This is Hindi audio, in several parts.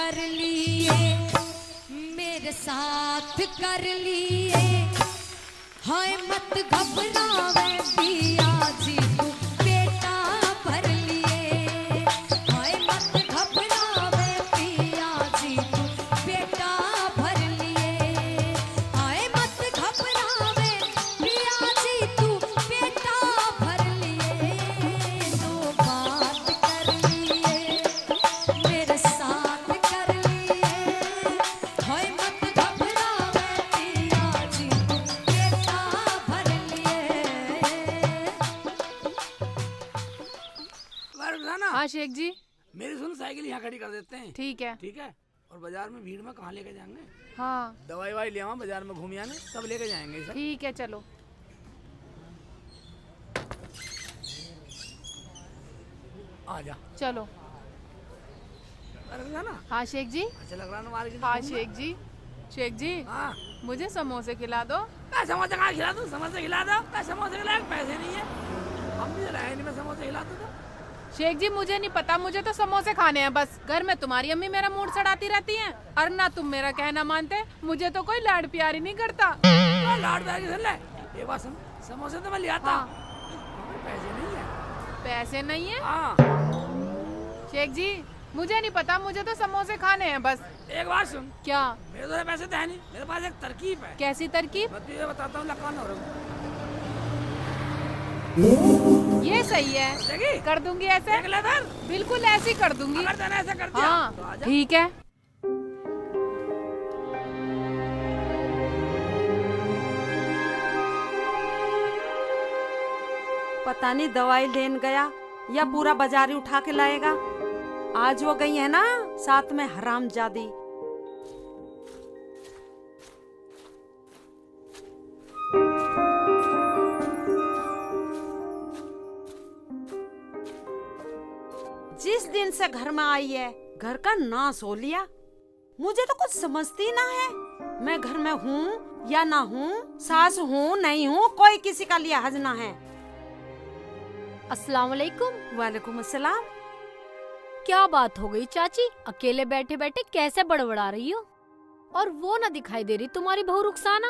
कर लिए, मेरे साथ कर लिए। हाय मत घबरावे पिया जी तू बेटा भर लिए। हाय मत घबरावे पिया जी तू बेटा भर लिए। हाय मत घबरावे पिया जी तू बेटा भर लिए। तो बात कर लिए, मेरे साथ कर लिए। हाय मत घबरावे पिया जी तू बेटा भर लिए। रुखसाना, हाँ शेख जी। मेरी सुन, साइकिल यहाँ खड़ी कर देते हैं। ठीक है। ठीक है। और बाजार में भीड़ में कहाँ लेके जाएंगे? हाँ दवाई वाई ले आवा, बाजार में घूम आने, तब लेके जाएंगे सर। ठीक है चलो। आ जा। चलो। रुखसाना, हाँ शेख जी। अच्छा लग रहा ना मार्केट? हाँ शेख जी। शेख जी हाँ। मुझे समोसे खिला दो। क्या समोसे कहाँ खिला दूँ? समोसे खिला दो। क्या समोसे खिलाए? पैसे नहीं है, हम भी लाए नहीं, मैं समोसे खिला दूँ तो। शेख जी मुझे नहीं पता, मुझे तो समोसे खाने हैं बस। घर में तुम्हारी अम्मी मेरा मूड सड़ाती रहती हैं और ना तुम मेरा कहना मानते। मुझे तो कोई लाड प्यारी नहीं करता। लाड प्यार की सुन ले, ये बात सुन, समोसे तो मैं ले आता। हाँ। मगर पैसे नहीं है। पैसे नहीं है? हाँ। शेख जी मुझे नहीं पता, मुझे तो समोसे खाने हैं बस। एक बात सुन, क्या? मेरे तो पैसे तो है नहीं, मेरे पास एक तरकीब है। कैसी तरकीब? मैं तुझे बताता हूँ, लकान हो रहा ये सही है, देखी? कर दूंगी ऐसे। देख ले इधर। बिल्कुल ऐसी कर दूंगी। अगर तूने ऐसा कर दिया तो हाँ आजा। ठीक है। पता नहीं दवाई लेन गया या पूरा बाजारी उठा के लाएगा। आज वो गई है ना साथ में हरामजादी। जिस दिन से घर में आई है घर का नाश हो लिया। मुझे तो कुछ समझती ना है, मैं घर में हूँ या ना हूँ, सास हूँ नहीं हूँ, कोई किसी का लिहाज ना है। अस्सलाम वालेकुम। वालेकुम अस्सलाम। क्या बात हो गई चाची, अकेले बैठे बैठे कैसे बड़बड़ा रही हो? और वो ना दिखाई दे रही तुम्हारी बहू रुखसाना।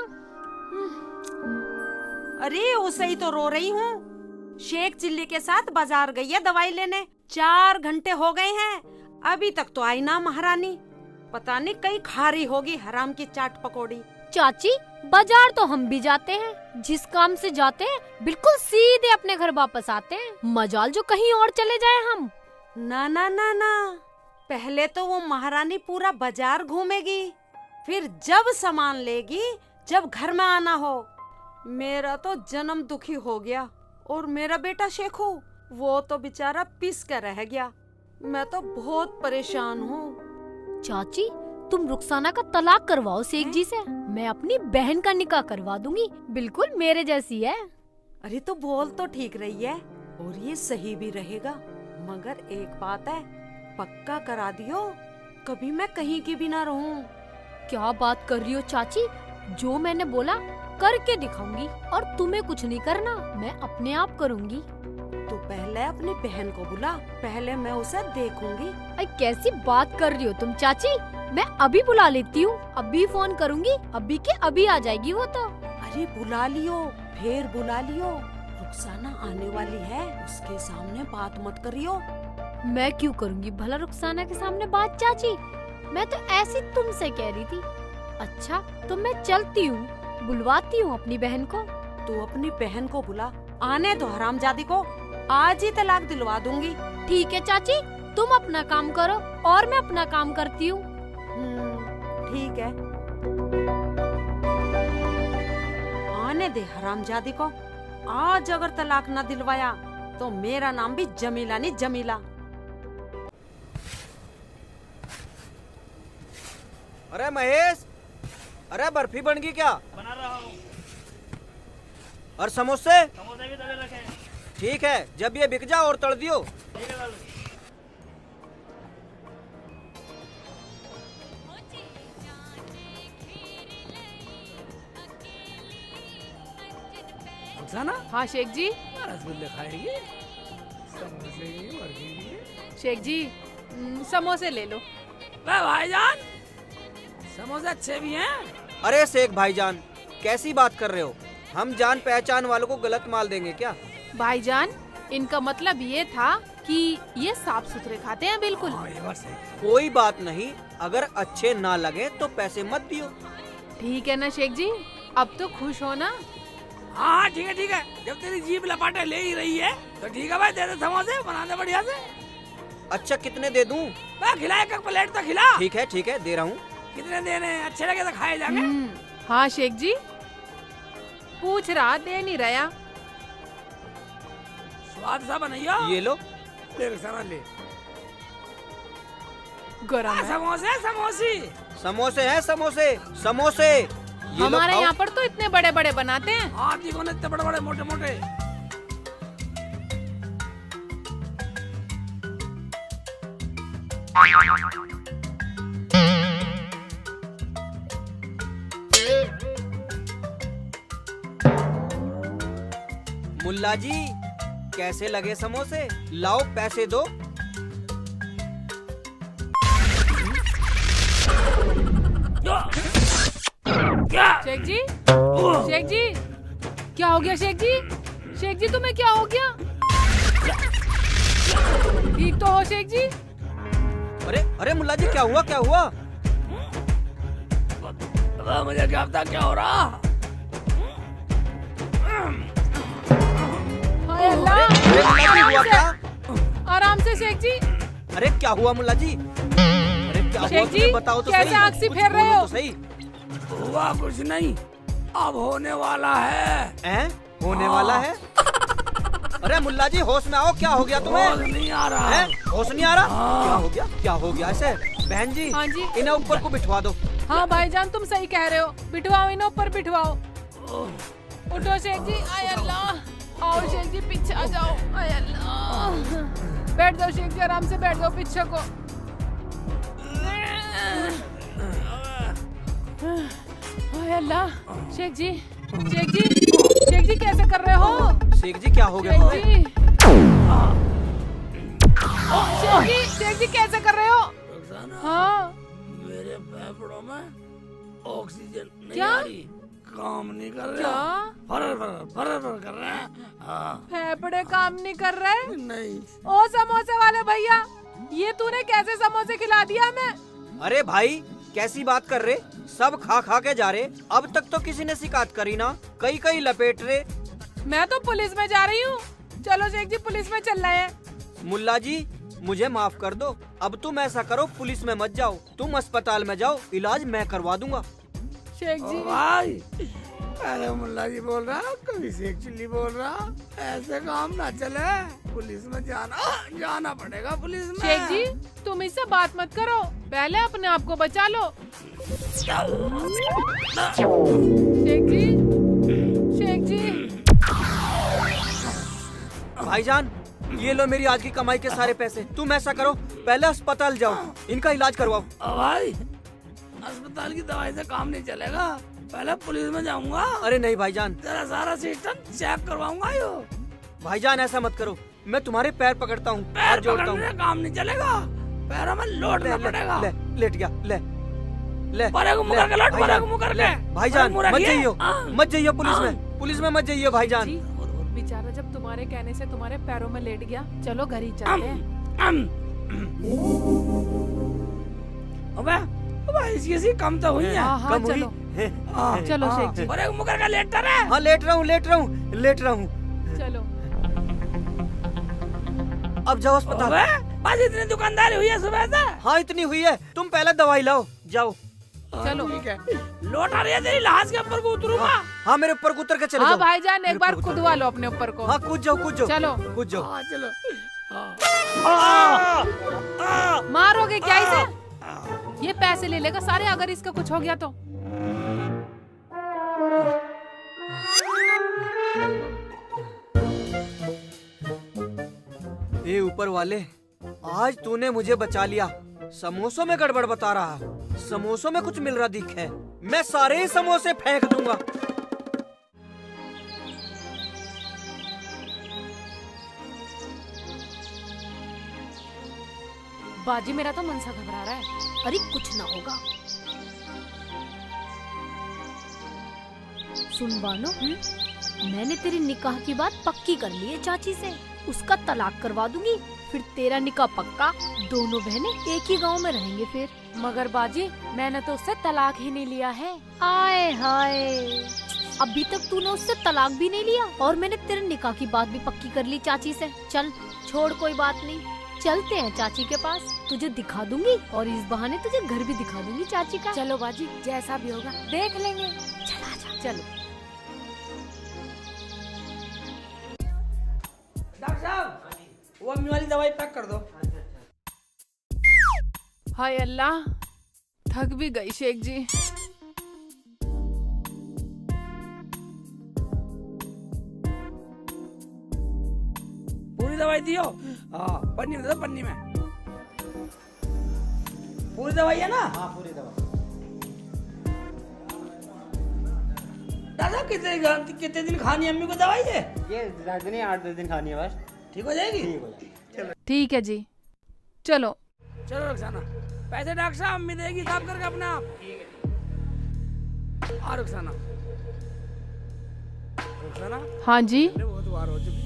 अरे उसे ही तो रो रही हूँ। शेख चिल्ली के साथ बाजार गई है दवाई लेने। 4 घंटे हो गए हैं, अभी तक तो आई ना महारानी। पता नहीं कहीं खा रही होगी हराम की चाट पकौड़ी। चाची बाजार तो हम भी जाते हैं, जिस काम से जाते हैं बिल्कुल सीधे अपने घर वापस आते हैं। मजाल जो कहीं और चले जाए हम। ना ना ना ना, पहले तो वो महारानी पूरा बाजार घूमेगी, फिर जब सामान लेगी, जब घर में आना हो। मेरा तो जन्म दुखी हो गया। और मेरा बेटा शेखू, वो तो बेचारा पिस कर रह गया। मैं तो बहुत परेशान हूँ। चाची तुम रुखसाना का तलाक करवाओ शेख जी से, मैं अपनी बहन का निकाह करवा दूंगी, बिल्कुल मेरे जैसी है। अरे तो बोल तो ठीक रही है और ये सही भी रहेगा, मगर एक बात है, पक्का करा दियो, कभी मैं कहीं की भी ना रहूं। क्या बात कर रही हो चाची, जो मैंने बोला करके दिखाऊंगी। और तुम्हें कुछ नहीं करना, मैं अपने आप करूंगी। तो पहले अपनी बहन को बुला, पहले मैं उसे देखूंगी। अरे कैसी बात कर रही हो तुम चाची, मैं अभी बुला लेती हूँ, अभी फोन करूंगी, अभी के अभी आ जाएगी वो तो। अरे बुला लियो, फिर बुला लियो, रुखसाना आने वाली है, उसके सामने बात मत करियो। मैं क्यों करूंगी भला रुखसाना के सामने बात चाची, मैं तो ऐसी तुमसे कह रही थी। अच्छा तो मैं चलती हूँ, बुलवाती हूँ अपनी बहन को। तू अपनी बहन को बुला, आने दो हरामजादी को, आज ही तलाक दिलवा दूंगी। ठीक है चाची, तुम अपना काम करो और मैं अपना काम करती हूँ। ठीक है, आने दे हरामजादी को। आज अगर तलाक न दिलवाया तो मेरा नाम भी जमीला नहीं जमीला। अरे महेश, अरे बर्फी बन गई क्या? बना रहा हूँ। और समोसे? समोसे भी तले रखे हैं। ठीक है, जब ये बिक जाओ और तल दियो। ठीक है लालू। रुखसाना, हाँ शेख जी। रसगुल्ले खाएगी? समोसे, बर्फी भी है। शेख जी समोसे ले लो। वे भाईजान, समोसे अच्छे भी हैं। अरे शेख भाईजान, कैसी बात कर रहे हो? हम जान पहचान वालों को गलत माल देंगे क्या? भाईजान, इनका मतलब ये था कि ये साफ सुथरे खाते हैं बिल्कुल। हाँ, ये बात सही। कोई बात नहीं, अगर अच्छे ना लगे तो पैसे मत दियो। ठीक है ना शेख जी, अब तो खुश हो ना? हाँ ठीक है ठीक है, जब तेरी जीभ लपाटे ले ही रही है तो ठीक है भाई, दे दे समोसे, बना दे बढ़िया से। अच्छा कितने दे दूं? मैं खिला, एक प्लेट तो खिला। ठीक है दे रहा हूँ। कितने देने हैं? अच्छे लगे तो खाए जाके। हाँ शेख जी, पूछ रहा, दे नहीं रहा। स्वाद सा बनाइयो। ये लो। ले सामान ले। गरम है। समोसे समोसी। समोसे हैं समोसे समोसे। ये लो, हमारे खाओ। यहाँ पर तो इतने बड़े बड़े बनाते हैं। हाँ देखो ना, इतने बड़े बड़े मोटे मोटे। मुल्ला जी, कैसे लगे समोसे? लाओ पैसे दो। क्या? शेख जी, शेख जी, क्या हो गया शेख जी? शेख जी तुम्हें क्या हो गया? ठीक तो हो शेख जी? अरे अरे मुल्ला जी, क्या हुआ क्या हुआ? मुझे क्या पता क्या हो रहा। हाय अल्लाह, अरे मुल्ला जी, हुआ क्या? आराम से शेख जी। अरे क्या हुआ मुल्ला जी? अरे क्या हुआ? शेख जी, तुम्हें बताओ तो कैसे सही। आँख से कुछ फेर रहे बोलो हो? तो सही। हुआ कुछ नहीं, अब होने वाला है। हैं? होने वाला है? अरे मुल्ला जी, होश में आओ, क्या हो गया तुम्हें? होश नहीं आ रहा। हैं? होश नहीं आ रहा? क्या हो गया? क्या हो गया ऐसे? बहन जी, हाँ जी। इन्हें ऊपर को बिठवा दो। हाँ भाईजान, तुम सही कह रहे हो, बिठवाओ इन्हें ऊपर बिठवाओ। उठो शेख जी। आय अल्लाह, आओ शेख जी, पीछे आ जाओ। आय अल्लाह, बैठ जाओ शेख जी, आराम से बैठ जाओ पीछे को। आय अल्लाह, शेख जी, शेख जी, शेख जी कैसे कर रहे हो? शेख जी, क्या हो गया शेख तुम्हें? जी, शेख जी, शेख जी कैसे कर रहे हो? रुखसाना, हाँ मेरे फेफड़ों में ऑक्सीजन नहीं क्या? आ रही, काम नहीं कर रहा। क्या? फर कर रहे हैं। हाँ। फेफड़े काम नहीं कर रहे? नहीं। ओ समोसे वाले भैया, ये तूने कैसे समोसे खिला दिया हमें? अरे भाई, कैसी बात कर रहे? सब खा खा के जा रहे। अब तक तो किसी ने शिकायत करी ना। कई कई लपेट रहे। मैं तो पुलिस में जा रही हूँ। चलो शेख जी, पुलिस में चल रहे हैं। मुल्ला जी, मुझे माफ कर दो। अब तुम ऐसा करो, पुलिस में मत जाओ, तुम अस्पताल में जाओ, इलाज मैं करवा दूंगा। शेख जी, ओ भाई, अरे मुल्ला जी बोल रहा, कभी शेख चिल्ली बोल रहा, ऐसे काम ना चले। पुलिस में जाना पड़ेगा पुलिस में। शेख जी, तुम इससे बात मत करो, पहले अपने आप को बचा लो। शेख जी, शेख जी। भाईजान, ये लो मेरी आज की कमाई के सारे पैसे। तुम ऐसा करो, पहले अस्पताल जाओ, इनका इलाज करवाओ। ओ भाई, अस्पताल की दवाई से काम नहीं चलेगा, पहले पुलिस में जाऊंगा। अरे नहीं भाईजान, तेरा सारा सिस्टम चेक करवाऊंगा। यो भाईजान ऐसा मत करो, मैं तुम्हारे पैर पकड़ता हूँ, हाथ पैर जोड़ता हूँ। पकड़ने से काम नहीं चलेगा, पैरों में लौटना पड़ेगा। ले, लेट गया, ले ले बड़े को मुकर के लौट, बड़े भाईजान, को मुकर ले, के। भाईजान बड़े मत मुकर के। जाइयो, हाँ। मत जाइयो पुलिस में मत जाइयो भाईजान। जी, बेचारा जब तुम्हारे कहने से तुम्हारे पैरों में लेट गया, चलो घर ही चलते हैं। अबे इसकी कम तो हुई है। हाँ हाँ, कम हुई? चलो हाँ। चलो शेख जी, बड़े को मुकर के लेटता रहे। हाँ, लेट रहा हूँ। चलो। अब जाओ अस्पताल। अबे बस इतनी दुकानदारी हुई है सुबह से। हाँ, इतनी हुई है, तुम पहले दवाई लाओ, जाओ। चलो। ठीक है, लौट आ रही है तेरी लाश के ऊपर को उतरूंगा। हाँ, मेरे ऊपर उतर के चले हाँ जाओ। भाईजान, एक मेरे बार ऊपर खुदवा लो अपने ऊपर को। हाँ, कूद जाओ। चलो। कूद जाओ। हाँ चलो। मारोगे क्या इसे? ये पैसे ले लेगा सारे, अगर इसका कुछ हो गया तो। ए ऊपर वाले, आज तूने मुझे बचा लिया। समोसों में गड़बड़ बता रहा, समोसों में कुछ मिल रहा दिख है, मैं सारे ही समोसे फेंक दूंगा। बाजी मेरा तो मन सा घबरा रहा है। अरे कुछ ना होगा। सुन बानो, मैंने तेरे निकाह की बात पक्की कर ली है चाची से। उसका तलाक करवा दूंगी, फिर तेरा निकाह पक्का। दोनों बहनें एक ही गांव में रहेंगे फिर। मगर बाजी मैंने तो उससे तलाक ही नहीं लिया है। आए हाय, अभी तक तूने उससे तलाक भी नहीं लिया और मैंने तेरे निकाह की बात भी पक्की कर ली चाची से। चल छोड़, कोई बात नहीं, चलते हैं चाची के पास। तुझे दिखा दूंगी और इस बहाने तुझे घर भी दिखा दूंगी चाची का। चलो बाजी, जैसा भी होगा देख लेंगे। चल आजा। चलो। डॉक्टर साहब, वो अम्मी वाली दवाई पैक कर दो। हाय अल्लाह, थक भी गई शेख जी। पूरी दवाई दियो। हाँ, पन्नी में दे दो, पन्नी में। पूरी दवाई है ना? हाँ, पूरी दवाई। दादा कितने दिन खानी है अम्मी को दवाई है? ये 8-10 दिन खानी है बस। ठीक हो जाएगी? ठीक है जी, चलो। चलो रुखसाना, पैसे डॉक्टर साहब अम्मी देगी, हिसाब करके अपना आप। हाँ रुखसाना। रुखसाना, हाँ जी। बहुत बार हो चुकी।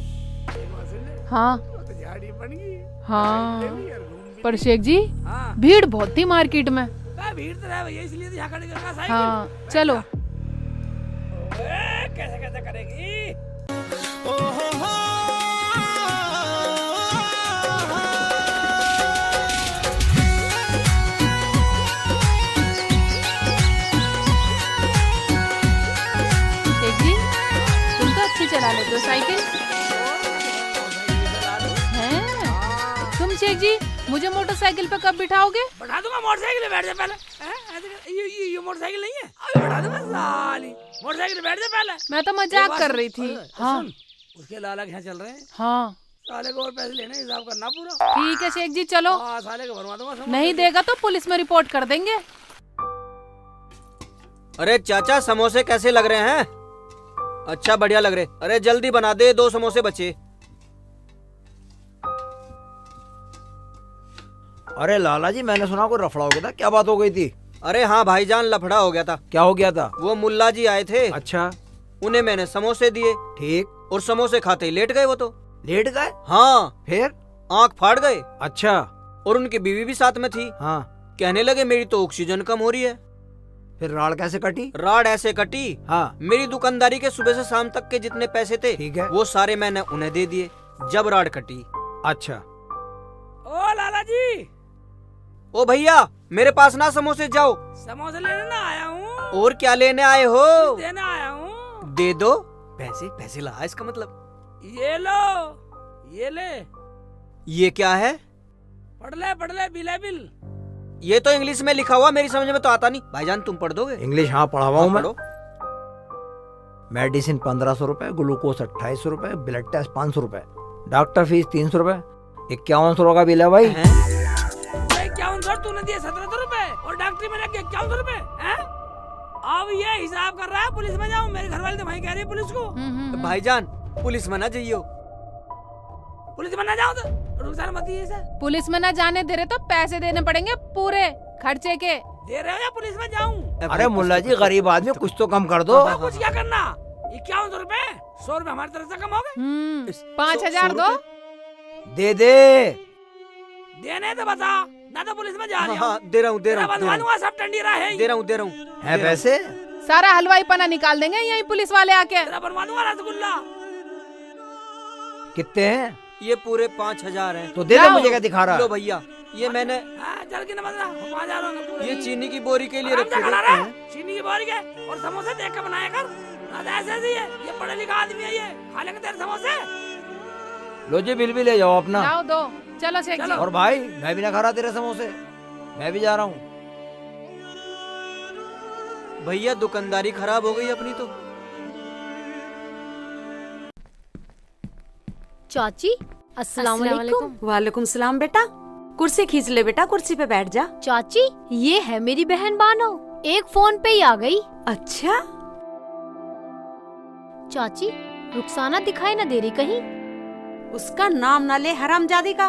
एक बार सुन ले। हाँ तो झाड़ी बन गई। हाँ, घूम भी। पर शेख जी हाँ, भीड़ बहुत थी मार्केट में। क्या भीड़ तो है भैया, इसलिए तो यहाँ खड़ी करना साइकिल। हाँ चलो। कैसे कैसे करेगी? शेख जी तुम तो अच्छी चला लेते हो साइकिल। हैं? तुम शेख जी मुझे मोटरसाइकिल पे कब बिठाओगे? बैठा दूंगा, मोटरसाइकिल पे बैठ जा पहले। ये मोटरसाइकिल नहीं है, अभी बैठा दूंगा साली। मोटरसाइकिल पे बैठ जा पहले। मैं तो मजाक कर रही थी। हाँ उसके लाला यहाँ चल रहे हैं। हाँ साले को और पैसे लेने, हिसाब करना पूरा। ठीक है शेख जी, चलो। हाँ, साले को भरवा दूंगा। नहीं देगा तो पुलिस में रिपोर्ट कर देंगे। अरे चाचा, समोसे कैसे लग रहे हैं? अच्छा, बढ़िया लग रहे। अरे जल्दी बना दे, 2 समोसे बचे। अरे लाला जी, मैंने सुना कोई रफड़ा हो गया था, क्या बात हो गई थी? अरे हाँ भाईजान, लफड़ा हो गया था। क्या हो गया था? वो मुल्ला जी आए थे, अच्छा, उन्हें मैंने समोसे दिए ठीक। और समोसे खाते ही लेट गए वो तो। लेट गए? हाँ, फिर? आंख फाड़ गए। अच्छा। और उनकी बीवी भी साथ में थी। हाँ, कहने लगे मेरी तो ऑक्सीजन कम हो रही है। फिर राड़ कैसे कटी? राड ऐसे कटी, हाँ, मेरी दुकानदारी के सुबह से शाम तक के जितने पैसे थे, ठीक है। वो सारे मैंने उन्हें दे दिए जब राड कटी। अच्छा। ओ लाला जी, ओ भैया, मेरे पास ना समोसे, जाओ। समोसे लेने ना आया हूँ, और क्या लेने आए हो? देने आया हूँ। दे दो पैसे। पैसे ला इसका मतलब। ये लो, ये ले। ये क्या है? पढ़ ले बिल है बिल। ये तो इंग्लिश में लिखा हुआ, मेरी समझ में तो आता नहीं। भाईजान तुम पढ़ दोगे? इंग्लिश हाँ पढ़ा हुआ हूँ मैं। पढ़ो। मेडिसिन 1500 रुपए, ग्लूकोज 2800 रुपए, ब्लड टेस्ट 500 रुपए, डॉक्टर फीस 300 रुपए, 5100 का बिल है भाई। हैं? 5100 तूने दिए 1700 रुपए और डॉक्टरी में लग गए 5100 रुपए। अब ये हिसाब कर रहा है, पुलिस में जाऊँ? मेरी घरवाली तो वहीं कह रही है पुलिस को। भाईजान पुलिस में ना जाइयो। पुलिस में ना जाऊँ तो रुखसाना मत दिए इसे। पुलिस में ना जाने दे रहे तो पैसे देने पड़ेंगे पूरे खर्चे के। दे रहे हो या पुलिस में जाऊँ? अरे मुल्ला जी, गरीब आदमी, कुछ तो कम कर दो। कुछ क्या करना? 5100 रुपए, 100 रुपए हमारी तरफ से कम हो गए। 5000 दो। दे दे। देने तो बता, ना तो पुलिस में जा रही हाँ, हूँ। दे रहा हूँ बनवा दूंगा, सब टंडी रहा है। दे रहा हूँ। है पैसे? सारा हलवाई पना निकाल देंगे यही पुलिस वाले आके। तेरा बनवा दूंगा रसगुल्ला। कितने हैं? ये पूरे 5000 हैं। तो दे दे, मुझे क्या दिखा रहा लो है? भैया, ये मैंने चल के नमस्ते 5000 होंगे पूरे। ये चीनी की बोरी के लिए आराम से रखे खड़ा थे। रह, चीनी की बोरी के और समोसे देख के बनाया कर। ना तो ऐसे ही है, ये पढ़ा लिखा आदमी है, ये खा लेंगे तेरे समोसे। लो जी, बिल भी ले जाओ अपना। लाओ दो। चलो शेख जी। और भाई, मैं भी ना खा रहा तेरे समोसे, मैं भी जा रहा हूँ। भैया दुकानदारी खराब हो गई अपनी तो। चाची अस्सलाम वालेकुम। वालेकुम सलाम बेटा। कुर्सी खींच ले बेटा, कुर्सी पे बैठ जा। चाची ये है मेरी बहन बानो, एक फोन पे ही आ गई। अच्छा, चाची रुखसाना दिखाई ना दे रही कहीं? उसका नाम ना ले हरामजादी का।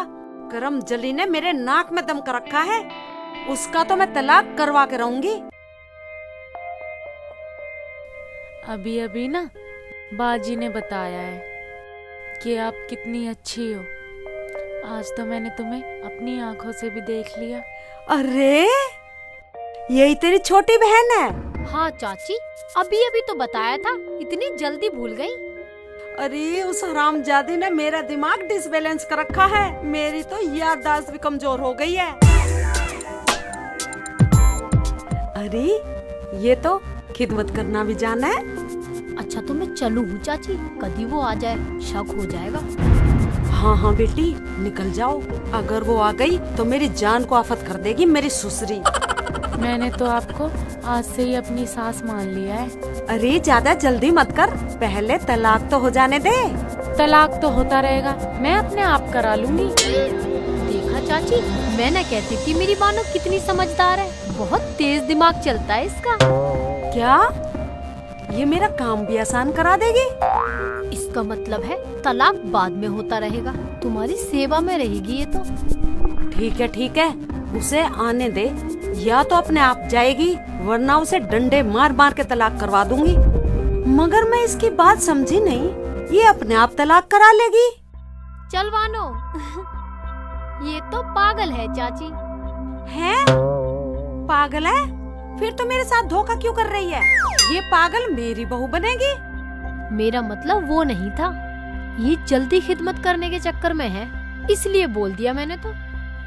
करम जली ने मेरे नाक में दम कर रखा है, उसका तो मैं तलाक करवा के रहूंगी। अभी अभी ना बाजी ने बताया है कि आप कितनी अच्छी हो। आज तो मैंने तुम्हें अपनी आंखों से भी देख लिया। अरे यही तेरी छोटी बहन है? हाँ चाची, अभी अभी तो बताया था, इतनी जल्दी भूल गई। अरे उस हरामजादी ने मेरा दिमाग डिसबैलेंस कर रखा है, मेरी तो याददाश्त भी कमजोर हो गई है। अरे ये तो खिदमत करना भी जाना है। अच्छा तो मैं चलूं चाची, कभी वो आ जाए शक हो जाएगा। हाँ हाँ बेटी निकल जाओ, अगर वो आ गई तो मेरी जान को आफत कर देगी मेरी सुसरी। मैंने तो आपको आज से ही अपनी सास मान लिया है। अरे ज्यादा जल्दी मत कर, पहले तलाक तो हो जाने दे। तलाक तो होता रहेगा, मैं अपने आप करा लूंगी। देखा चाची, मैं न कहती थी मेरी बानो कितनी समझदार है, बहुत तेज दिमाग चलता है इसका। क्या ये मेरा काम भी आसान करा देगी? इसका मतलब है तलाक बाद में होता रहेगा, तुम्हारी सेवा में रहेगी ये तो। ठीक है उसे आने दे, या तो अपने आप जाएगी वरना उसे डंडे मार मार के तलाक करवा दूंगी। मगर मैं इसकी बात समझी नहीं, ये अपने आप तलाक करा लेगी। चल वानो ये तो पागल है चाची। है? पागल है? फिर तो मेरे साथ धोखा क्यों कर रही है? ये पागल मेरी बहू बनेगी? मेरा मतलब वो नहीं था, ये जल्दी खिदमत करने के चक्कर में है, इसलिए बोल दिया मैंने तो।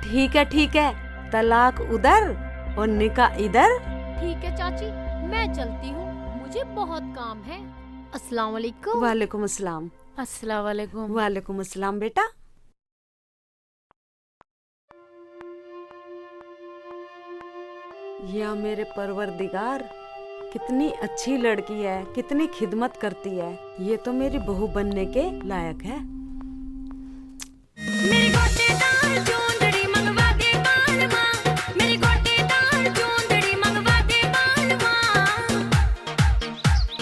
ठीक है तलाक उधर और निकाह इधर। ठीक है चाची, मैं चलती हूँ, मुझे बहुत काम है। अस्सलाम वालेकुम। वालेकुम अस्सलाम। अस्सलाम वालेकुम। वालेकुम अस्सलाम बेटा। या मेरे परवरदिगार, कितनी अच्छी लड़की है, कितनी खिदमत करती है, ये तो मेरी बहू बनने के लायक है। मेरी गोटेदार चूंदड़ी मंगवा दे बानवा, मेरी गोटेदार चूंदड़ी मंगवा दे बानवा,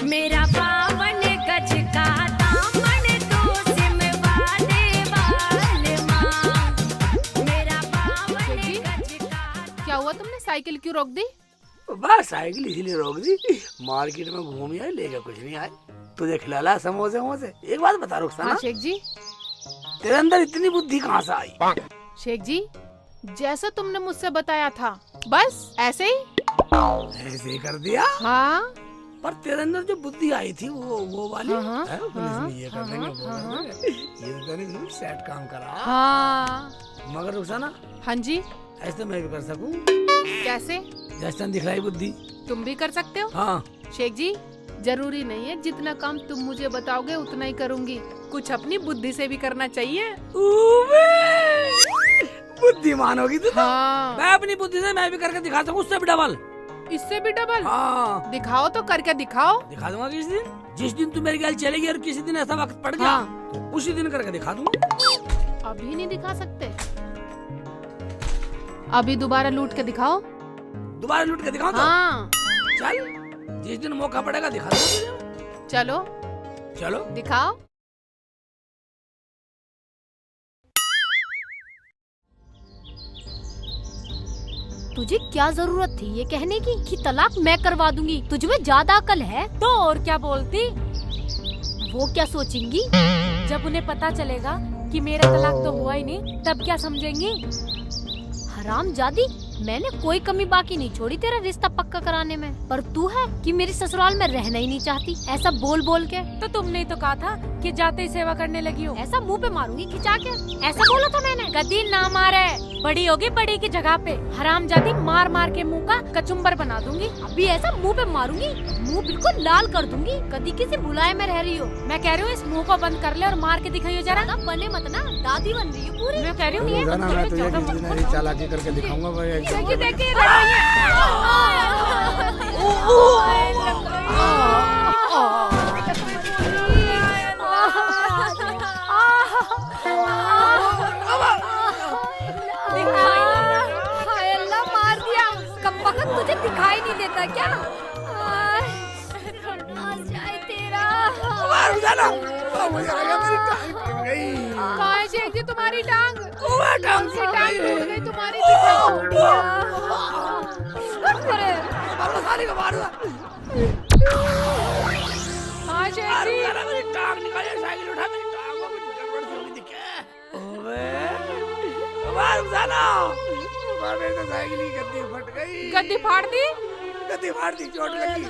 मेरा पावन गज का दामन तो सिमवा दे बालमा, मेरा पावन गज का। क्या हुआ, तुमने साइकिल क्यों रोक दी? बस साइकिल इसीलिए रोक दी, मार्केट में घूम आए, लेकर कुछ नहीं आए, तुझे खिलाला समोसे वमोसे। एक बात बता रुखसाना, हाँ शेख जी। तेरे अंदर इतनी बुद्धि कहाँ से आई? शेख जी, जैसा तुमने मुझसे बताया था बस ऐसे ही। ऐसे ही कर दिया? हाँ। पर तेरे अंदर जो बुद्धि आई थी वो वाली हाँ, है, पुलिस हाँ, में ये कर देंगे, वो कर हाँ, देंगे, ये तो नहीं सेट काम करा। हाँ। मगर रुखसाना, हाँ जी। ऐसे मैं भी कर सकूं? कैसे? जैसे दिखलाई बुद्धि तुम भी कर सकते हो। हाँ। शेख जी, जरूरी नहीं है जितना काम तुम मुझे बताओगे उतना ही करूंगी, कुछ अपनी बुद्धि से भी करना चाहिए। बुद्धिमान होगी तू तो। हाँ। मैं अपनी बुद्धि से मैं भी करके दिखा सकूं, उससे भी डबल। इससे भी डबल? हाँ। दिखाओ तो, करके दिखाओ। दिखा दूंगा किसी दिन, जिस दिन तू मेरी गल चलेगी और किसी दिन ऐसा वक्त पड़ गया, हाँ। तो उसी दिन करके दिखा दूंगा। अभी नहीं दिखा सकते, अभी दोबारा लूट के दिखाओ। दोबारा लूट के दिखाऊं तो? हाँ। चल, जिस दिन मौका पड़ेगा दिखा दूंगा। चलो चलो दिखाओ। तुझे क्या जरूरत थी ये कहने की कि तलाक मैं करवा दूंगी? तुझ में ज्यादा अकल है तो और क्या बोलती? वो क्या सोचेंगी? जब उन्हें पता चलेगा कि मेरा तलाक तो हुआ ही नहीं, तब क्या समझेंगी? हरामजादी, मैंने कोई कमी बाकी नहीं छोड़ी तेरा रिश्ता पक्का कराने में, पर तू है कि मेरी ससुराल में रहना ही नहीं चाहती, ऐसा बोल बोल के। तो तुमने ही तो कहा था कि जाते ही सेवा करने लगी हो। ऐसा मुंह पे मारूंगी खिंचा के, ऐसा बोला था मैंने। गद्दी ना मारे, बड़ी होगी बड़ी की जगह पे, हरामजादी मार मार के मुंह का कचुम्बर बना दूंगी। अभी ऐसा मुंह पे मारूंगी, मुंह बिल्कुल लाल कर दूंगी। कभी किसी बुलाए में रह रही हो? मैं कह रही हूँ इस मुंह को बंद कर ले और मार के दिखाइयो जरा। ज्यादा बने मत ना, दादी बन रही हो पूरी। मैं कह रही हूँ ये रोजाना मैं तुझे किसी दिन ऐसी चालाकी करके दिखाऊंगा भाई। देखिए देखिए, मार दिया, कब वक्त तुझे दिखाई नहीं देता क्या? रोजाना, मुझे लगा मेरी टांग पड़ गई। कहाँ है शेख जी तुम्हारी टांग। ओए टांग कौन सी टांग टूट गई तुम्हारी? दिखाओ। मारो साली को मारो। हाँ शेख जी। अरे मेरी टांग निकाले, साइकिल उठा, मेरी टांग को कुछ गड़बड़ सी होगी दिखे। ओए मार रुखसाना, मेरी तो साइकिल की गद्दी फट गई। गद्दी फाड़ दी? गद्दी फाड़ दी, चोट लगी।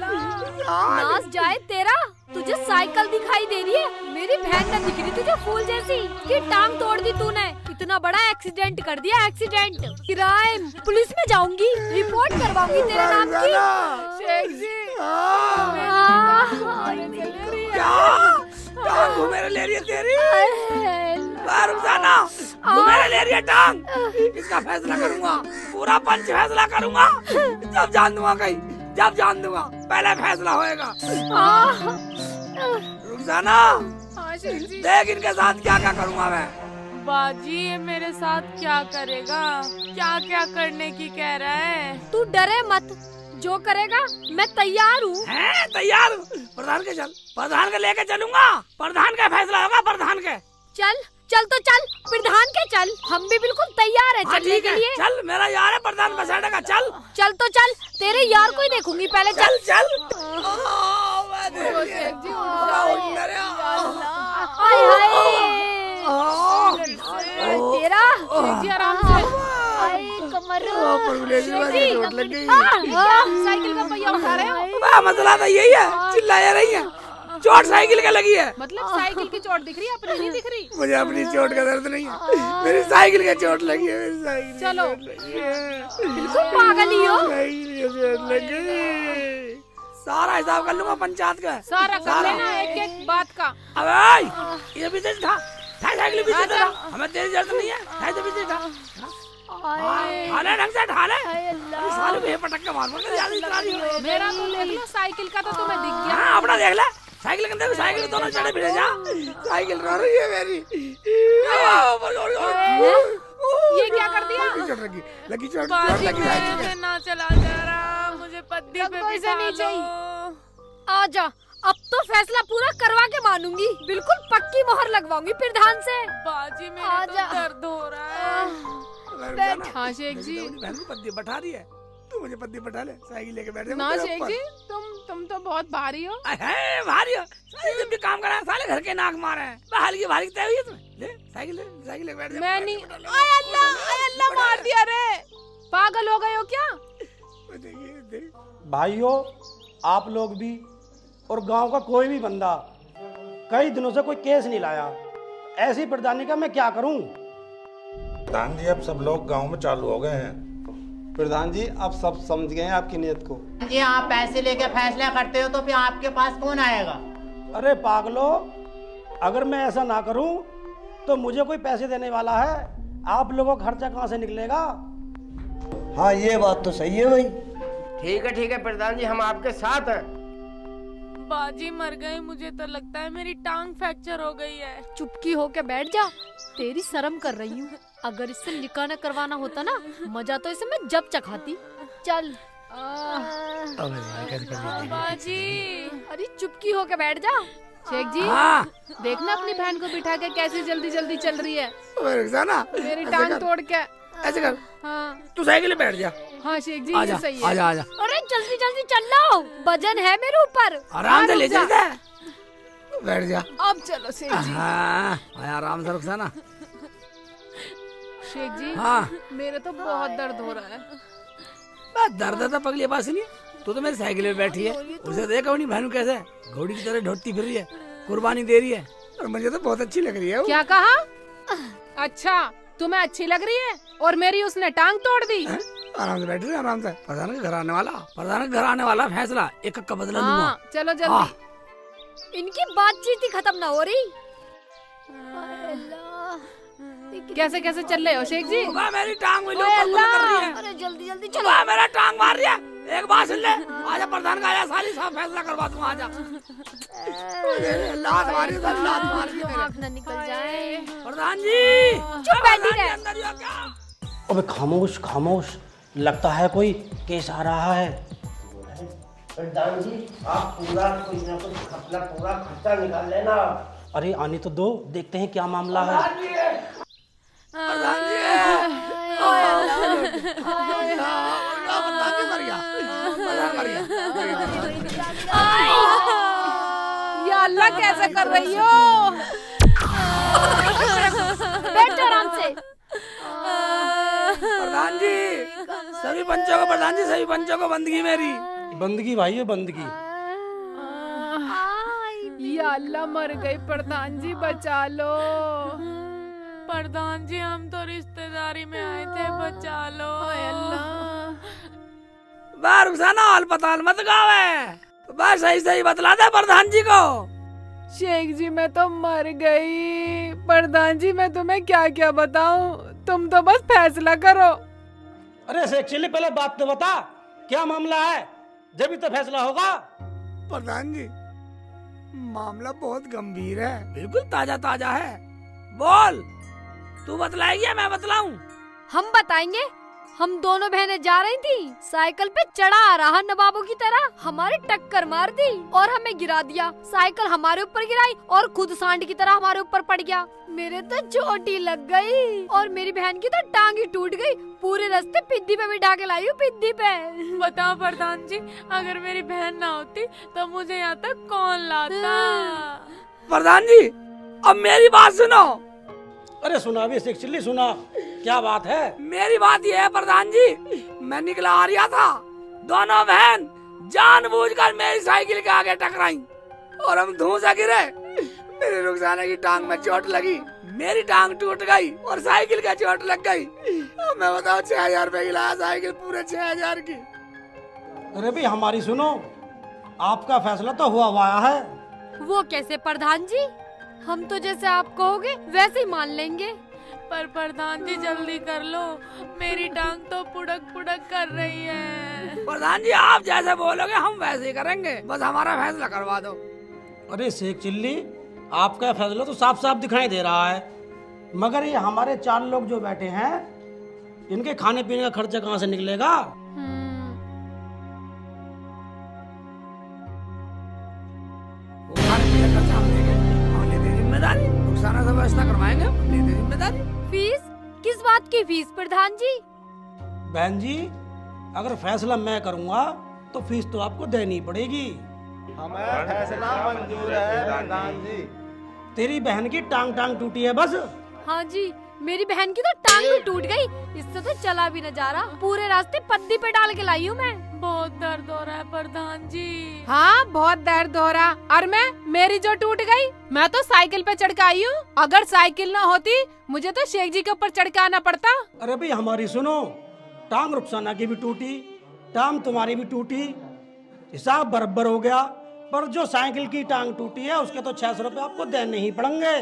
नाच जाए तेरा, तुझे साइकिल दिखाई दे रही है, मेरी बहन न दिख रही तुझे फूल जैसी कि टांग तोड़ दी तूने। इतना बड़ा एक्सीडेंट कर दिया, एक्सीडेंट, क्राइम, पुलिस में जाऊंगी, रिपोर्ट करवाऊंगी तेरे नाम की। शेख जी टांग घुमेरे ले रही है तेरी। रुखसाना घुमेरे ले रही है टांग। इसका फैसला करूंगा, पूरा पंच फैसला करूंगा। जब जान दूंगा कहीं, जब जान दूंगा, पहले फैसला होएगा। रुखसाना हाँ शेख जी। देख इनके साथ क्या क्या करूंगा मैं। बाजी ये मेरे साथ क्या करेगा? क्या क्या करने की कह रहा है? तू डरे मत, जो करेगा मैं तैयार हूँ। हैं तैयार हूँ? प्रधान के चल, प्रधान के लेके चलूंगा। प्रधान का फैसला होगा, प्रधान के। चल चल तो चल, प्रधान के चल, हम भी बिल्कुल तैयार है हाँ, चलने ठीक के है, लिए। चल मेरा यार है प्रधान बसाड़ेगा। चल चल तो चल, तेरे यार को ही देखूंगी पहले। चल चल चल। शेख जी हाय हाय तेरा। शेख जी आराम से। हाय कमर, चोट लग गई। साइकिल का पहिया उठा रहे हो? मसला तो यही है, चिल्लाया रही है, चोट साइकिल का लगी है। मतलब साइकिल की चोट दिख रही है, अपनी नहीं दिख रही? मुझे अपनी चोट का दर्द नहीं है, मेरी साइकिल का चोट लगी है। मेरी साइकिल चलो। बिल्कुल पागल ही हो। साइकिल की चोट लग गई। सारा हिसाब कर लूंगा पंचायत का। सारा कर लेना, एक एक बात का। अबे ये भी दे था, साइकिल भी दे था, हमें तेरी जरूरत नहीं है। साइकिल भी दे था, हाले ढंग से ढाले। साले पे पटक के मार मत ज्यादा इतना नहीं। मेरा तो देख लो, साइकिल का तो तुम्हें दिख गया। हाँ अपना देख ले, साइकिल के अंदर साइकिल दोनों चढ़े फिरे जा। साइकिल रो रही है मेरी। ये क्या कर दिया? चोट लगी, लगी चोट बाजी लगी साइकिल मैं के। ना चला जा रहा, मुझे पद्दी पे लगभग बिठा नीचे ही। लो। आजा, अब तो फैसला पूरा करवा के मानूंगी, बिल्कुल पक्की मोहर लगवाऊंगी प्रधान से। बाजी मेरे आजा। तो दर्द हो रहा है। हाँ शेख जी। बहन को पद्दी बैठा रही है, तू मुझे पद्दी बैठा ले, साइकिल लेके बैठ जा। ना शेख जी, तुम तो बहुत भारी हो। है भारी हो, साले जब भी काम करा साले घर के नाक मारे हैं। हल्की भारी तय हुई है तुम्हें। ले साइकिल ले, साइकिल लेके बैठ जा। मैं नहीं। आय अल्लाह मार दिया रे। पागल हो गए हो क्या? भाइयों, आप लोग भी और गांव का कोई भी बंदा कई दिनों से कोई केस नहीं लाया, ऐसी प्रधानी का मैं क्या करूं? प्रधान जी अब सब लोग गांव में चालू हो गए हैं। प्रधान जी अब सब समझ गए हैं आपकी नीयत को। जी आप पैसे लेके फैसला करते हो तो फिर आपके पास कौन आएगा? अरे पागलो, अगर मैं ऐसा ना करूं तो मुझे कोई पैसे देने वाला है? आप लोगों का खर्चा कहाँ से निकलेगा? हाँ ये बात तो सही है भाई। ठीक है प्रधान जी, हम आपके साथ हैं। बाजी मर गई, मुझे तो लगता है मेरी टांग फ्रैक्चर हो गई है। चुपकी होके बैठ जा, तेरी शर्म कर रही हूँ। अगर इससे निकाह न करवाना होता ना, मजा तो इसे मैं जब चखाती। चल बाजी अरे चुपकी होके बैठ जा। शेख जी हाँ देखना अपनी बहन को बिठा के कैसे जल्दी जल्दी चल रही है। रुखसाना मेरी टांग तोड़ के। ऐसे कर, हाँ तू साइकिल पे बैठ जा। हाँ शेख जी, आजा ये सही है। आजा आजा, अरे जल्दी जल्दी चल लो, वजन है मेरे ऊपर। आराम से ले चलता है, बैठ जा। अब चलो शेख जी। हाँ आराम से रुखसाना। शेख जी हाँ मेरे तो बहुत दर्द हो रहा है। बस दर्द था पगली पास नहीं, तू तो मेरी साइकिल पे बैठी है। उसे देख अपनी बहन कैसे घोड़ी की तरह ढोती फिर रही है, कुर्बानी दे रही है, और मुझे तो बहुत अच्छी लग रही है वो। क्या कहा? अच्छा तुम्हें अच्छी लग रही है और मेरी उसने टांग तोड़ दी। आराम से बैठ रही, आराम से। प्रधान के घर आने वाला फैसला एक का बदला लूंगा। हाँ चलो हाँ। जल्दी। इनकी बातचीत ही खत्म ना हो रही। कैसे कैसे चल रहे हो शेख जी? वाह, मेरी टांग में ओए अल्लाह। अरे जल्दी जल्दी चलो। वाह, मेरा टांग मार रही है। एक बात सुन ले, आजा प्रधान का आया, सारी सब फैसला करवा दूंगा। आजा लात मारी, लात मार दी मेरे। आँख न निकल जाए। प्रधान जी चुप बैठी रहे। अंदर ही हो क्या? अबे खामोश खामोश, लगता है कोई केस आ रहा है। प्रधान जी आप पूरा कुछ ना कुछ अपना पूरा खर्चा निकाल लेना। अरे आने तो दो, देखते हैं क्या मामला है। प्रधान जी मर गया, मर गया। या अल्लाह कैसे कर रही हो? बैठो आराम से। प्रधान जी सभी पंचों को, प्रधान जी सभी पंचों को बंदगी मेरी। बंदगी भाई है बंदगी। या अल्लाह मर गई, प्रधान जी बचा लो। प्रधान जी हम तो रिश्तेदारी में आए थे, बचा लो। बार रुखसाना अस्पताल मत गावे, बस सही सही बतला दे प्रधान जी को। शेख जी मैं तो मर गई। प्रधान जी मैं तुम्हें क्या क्या बताऊं, तुम तो बस फैसला करो। अरे शेख चिल्ली पहले बात तो बता, क्या मामला है, जब ही तो फैसला होगा। प्रधान जी मामला बहुत गंभीर है, बिल्कुल ताजा ताजा है। बोल, तू बतलाएगी या मैं बतलाऊं? हम बताएंगे। हम दोनों बहनें जा रही थी, साइकिल पे चढ़ा आ रहा नवाबों की तरह हमारी टक्कर मार दी और हमें गिरा दिया। साइकिल हमारे ऊपर गिराई और खुद सांड की तरह हमारे ऊपर पड़ गया। मेरे तो चोट ही लग गई और मेरी बहन की तो टांग ही टूट गई। पूरे रास्ते पिद्दी पे बिठा के लाई हूँ, पिद्दी पे। बताओ प्रधान जी, अगर मेरी बहन ना होती तो मुझे यहाँ तक कौन लाता? प्रधान जी अब मेरी बात सुनो। अरे सुना भी शेख चिल्ली, सुना क्या बात है। मेरी बात ये है प्रधान जी, मैं निकला आ रहा था, दोनों बहन जानबूझकर मेरी साइकिल के आगे टकराई और हम धूं से गिरे। मेरे रुखसाने की टांग में चोट लगी, मेरी टांग टूट गई और साइकिल का चोट लग गई। अब मैं बताओ 6000 रुपए की लाया साइकिल, पूरे 6000 की। अरे भी हमारी सुनो, आपका फैसला तो हुआ है। वो कैसे प्रधान जी? हम तो जैसे आप कहोगे वैसे ही मान लेंगे। पर प्रधान जी जल्दी कर लो, मेरी टांग तो पुड़क पुड़क कर रही है। प्रधान जी आप जैसे बोलोगे हम वैसे ही करेंगे, बस हमारा फैसला करवा दो। अरे शेख चिल्ली, आपका फैसला तो साफ साफ दिखाई दे रहा है, मगर ये हमारे 4 लोग जो बैठे हैं, इनके खाने पीने का खर्चा कहाँ से निकलेगा? जिम्मेदारी रुखसाना से व्यवस्था करवाएंगे, लेते जिम्मेदारी। फीस? किस बात की फीस प्रधान जी? बहन जी अगर फैसला मैं करूँगा तो फीस तो आपको देनी पड़ेगी। हमें फैसला मंजूर है प्रधान जी। तेरी बहन की टांग टूटी है बस। हाँ जी, मेरी बहन की तो टांग भी टूट गई, इससे तो चला भी न जा रहा। पूरे रास्ते पद्दी पे डाल के लाई हूँ मैं। बहुत दर्द हो रहा है प्रधान जी। हाँ बहुत दर्द हो रहा। और मैं, मेरी जो टूट गई, मैं तो साइकिल पे चढ़ के आई हूँ। अगर साइकिल न होती मुझे तो शेख जी के ऊपर चढ़ के आना पड़ता। अरे भाई हमारी सुनो, टांग रुखसाना की भी टूटी, टांग तुम्हारी भी टूटी, हिसाब बराबर हो गया। पर जो साइकिल की टांग टूटी है उसके तो 600 रुपए आपको देने ही पड़ेंगे।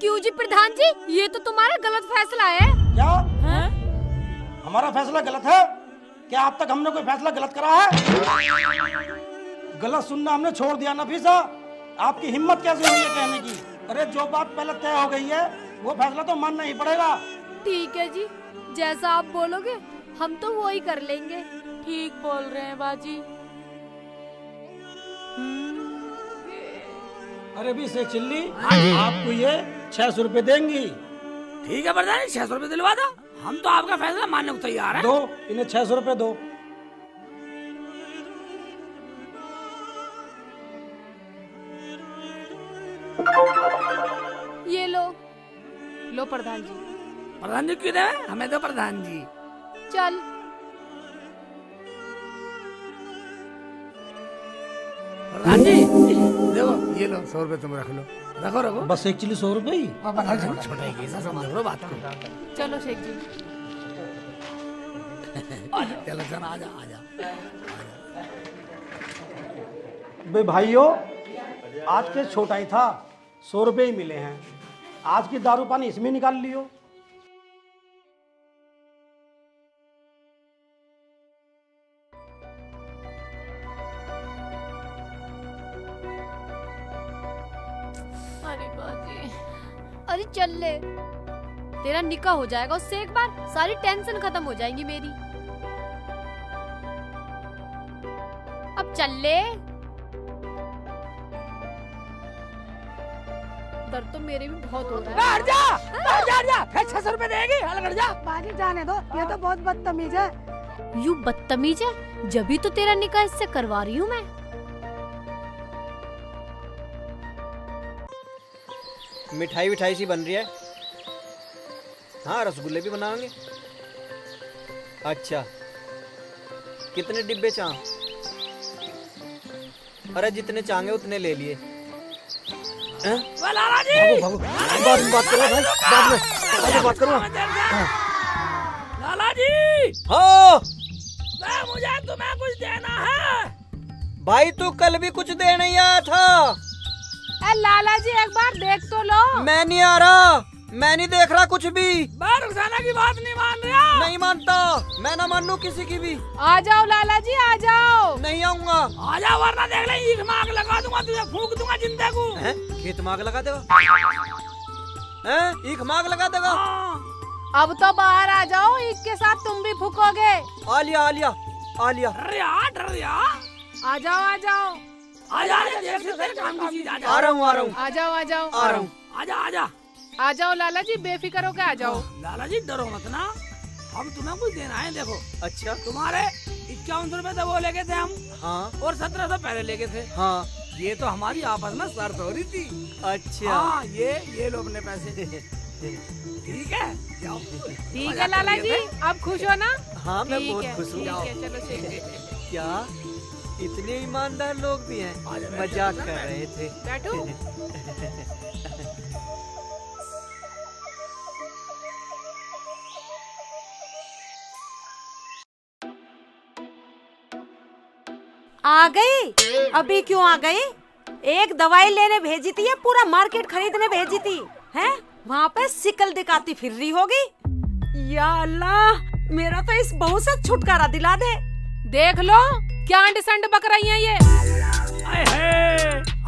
क्यों जी प्रधान जी, ये तो तुम्हारा गलत फैसला है। क्या हमारा फैसला गलत है? क्या आज तक हमने कोई फैसला गलत करा है? गलत सुनना हमने छोड़ दिया नफीसा। आपकी हिम्मत कैसे हुई है कहने की? अरे जो बात पहले तय हो गई है वो फैसला तो मानना ही पड़ेगा। ठीक है जी, जैसा आप बोलोगे हम तो वो ही कर लेंगे। ठीक बोल रहे हैं बाजी। अरे भी शेख चिल्ली, आपको ये 600 रुपए देंगी। ठीक है प्रधान जी, 600 रुपए दिलवा दो, हम तो आपका फैसला मानने को तैयार हैं। दो, इन्हें 600 रुपए दो। ये लो। लो प्रधान जी। प्रधान जी क्यों देवे? हमें दो प्रधान जी। चल। प्रधान जी देखो, ये लो 100 रुपए तुम रख लो। रखो रखो। बस एक्चुअली 100 रुपए ही। छोटा ही केस है, समझ लो बात को। चलो शेख जी। चलो चल, आजा आजा। बे भाइयों, आज के छोटा ही था, 100 रुपए ही मिले हैं। आज की दारू पानी इसमें निकाल लियो। अरे बाजी, अरे चल ले, तेरा निकाह हो जाएगा उससे एक बार, सारी टेंशन खत्म हो जाएगी मेरी। अब चल ले। दर्द तो मेरे भी बहुत हो रहा है। हट जा, हट जा, हट जा। फिर 600 रुपए देगी, हट जा। बाजी जाने दो, ये तो बहुत बदतमीज है। यू बदतमीज है, जब तो तेरा निकाह इससे करवा रही हूँ मैं। मिठाई विठाई सी बन रही है। हाँ, रसगुल्ले भी बनाएंगे। अच्छा, कितने डिब्बे चाह? अरे जितने चाहेंगे उतने ले लिए। लाला जी, भागो भागो, बाद में बात करो भाई, बाद में बात करो। लाला जी, हाँ मुझे तुम्हें कुछ देना है। भाई, तू कल भी कुछ देने ही आया था। लाला जी एक बार देख तो लो। मैं नहीं आ रहा, मैं नहीं देख रहा कुछ भी। रुखसाना की बात नहीं मान रहा। नहीं मानता, मैं ना मानू किसी की भी। आ जाओ लाला जी, आ जाओ। नहीं आऊंगा। आ जा, वरना देख ले ईख मांग लगा दूंगा, तुझे फूंक दूंगा जिंदे को। खेत माग लगा देगा? ईख माग लगा देगा? अब तो बाहर आ जाओ, ईख के साथ तुम भी फूकोगे। आ लिया, आ लिया, आ लिया। डर रिया। आ जाओ, आ जाओ, आ जा, देख से तेरे काम की चीज। आ रहा हूँ, आ रहा हूँ, आ जाओ, आ जाओ, आ रहा हूँ। आजा आजा आ जाओ लाला जी, बेफिक्र होके आ जाओ। लाला जी डरो मत ना, हम तुम्हें कुछ देना है। देखो, अच्छा, तुम्हारे 51 रुपए तो वो लेके थे हम। हाँ, और 1700 पहले लेके थे। हाँ, ये तो हमारी आपस में शर्त हो रही थी। अच्छा। हाँ, ये लो अपने पैसे। ठीक है, जाओ। ठीक है लाला जी, अब खुश हो ना? हाँ, मैं ठीक बहुत है, खुश हूँ। ठीक है, चलो शेख। क्या इतने ईमानदार लोग भी हैं? मजाक कर रहे थे। बैठो। आ गई? अभी क्यों आ गई? एक दवाई लेने भेजी थी या पूरा मार्केट खरीदने भेजी थी? हैं? वहाँ पे शिकल दिखाती फिर रही होगी। या अल्लाह, मेरा तो इस बहू से छुटकारा दिला दे। देख लो क्या अंड संड बक रही हैं ये।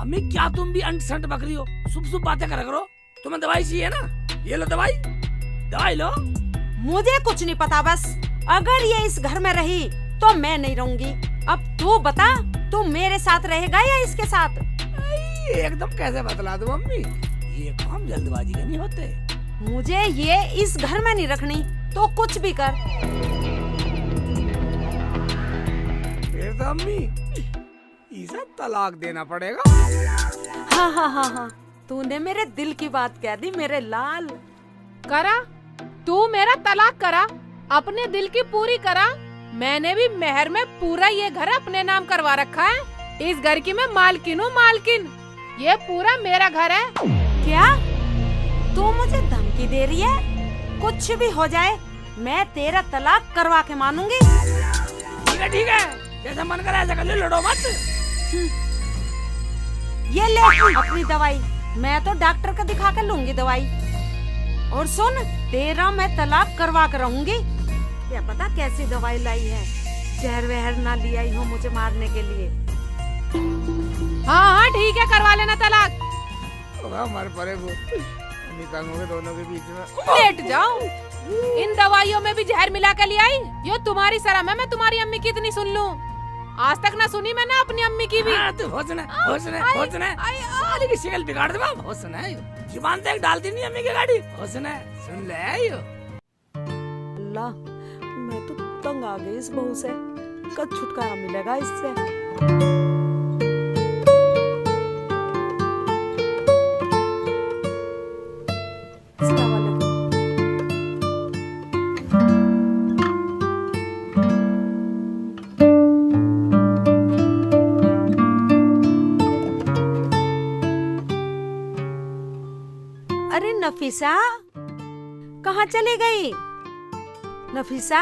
अम्मी, क्या तुम भी अंट संट बकरी हो? सुबह सुबह बातें करा करो। तुम्हें दवाई चाहिए ना? ये लो दवाई, दवाई लो। मुझे कुछ नहीं पता, बस अगर ये इस घर में रही तो मैं नहीं रहूंगी। अब तू बता, तू मेरे साथ रहेगा या इसके साथ? एकदम कैसे बतला दूं अम्मी, ये काम जल्दबाजी के नहीं होते। मुझे ये इस घर में नहीं रखनी, तो कुछ भी कर। फिर तो अम्मी इसे तलाक देना पड़ेगा। हाँ हाँ हाँ हाँ, तूने मेरे दिल की बात कह दी मेरे लाल। करा, तू मेरा तलाक करा, अपने दिल की पूरी करा। मैंने भी मेहर में पूरा ये घर अपने नाम करवा रखा है। इस घर की मैं मालकिन हूँ, मालकिन। ये पूरा मेरा घर है। क्या तू मुझे धमकी दे रही है? कुछ भी हो जाए मैं तेरा तलाक करवा के मानूंगी। ठीक है, जैसा मन करे ऐसा कर लो, लड़ो मत। ये ले अपनी दवाई, मैं तो डॉक्टर को दिखा कर लूंगी दवाई। और सुन, तेरा मैं तलाक करवा कर रहूंगी। क्या पता कैसी दवाई लाई है, जहर वहर ना ले आई हो मुझे मारने के लिए। हाँ हाँ ठीक है, करवा लेना तलाक। मर पड़े वो के दोनों के बीच में। लेट जाओ, इन दवाइयों में भी जहर मिला कर ले आई। यो तुम्हारी शर्म है, मैं तुम्हारी अम्मी की इतनी सुन लूं। आज तक ना सुनी मैंने अपनी अम्मी की भी। तू साली की शक्ल बिगाड़ दे। होसन है, जुबान तक डालती नहीं अम्मी की गाड़ी। होसन है, सुन ले यो। अल्लाह, मैं तो तंग आ गई इस बहू से। कब छुटकारा मिलेगा इससे? अरे नफीसा, कहाँ चली गई? नफीसा।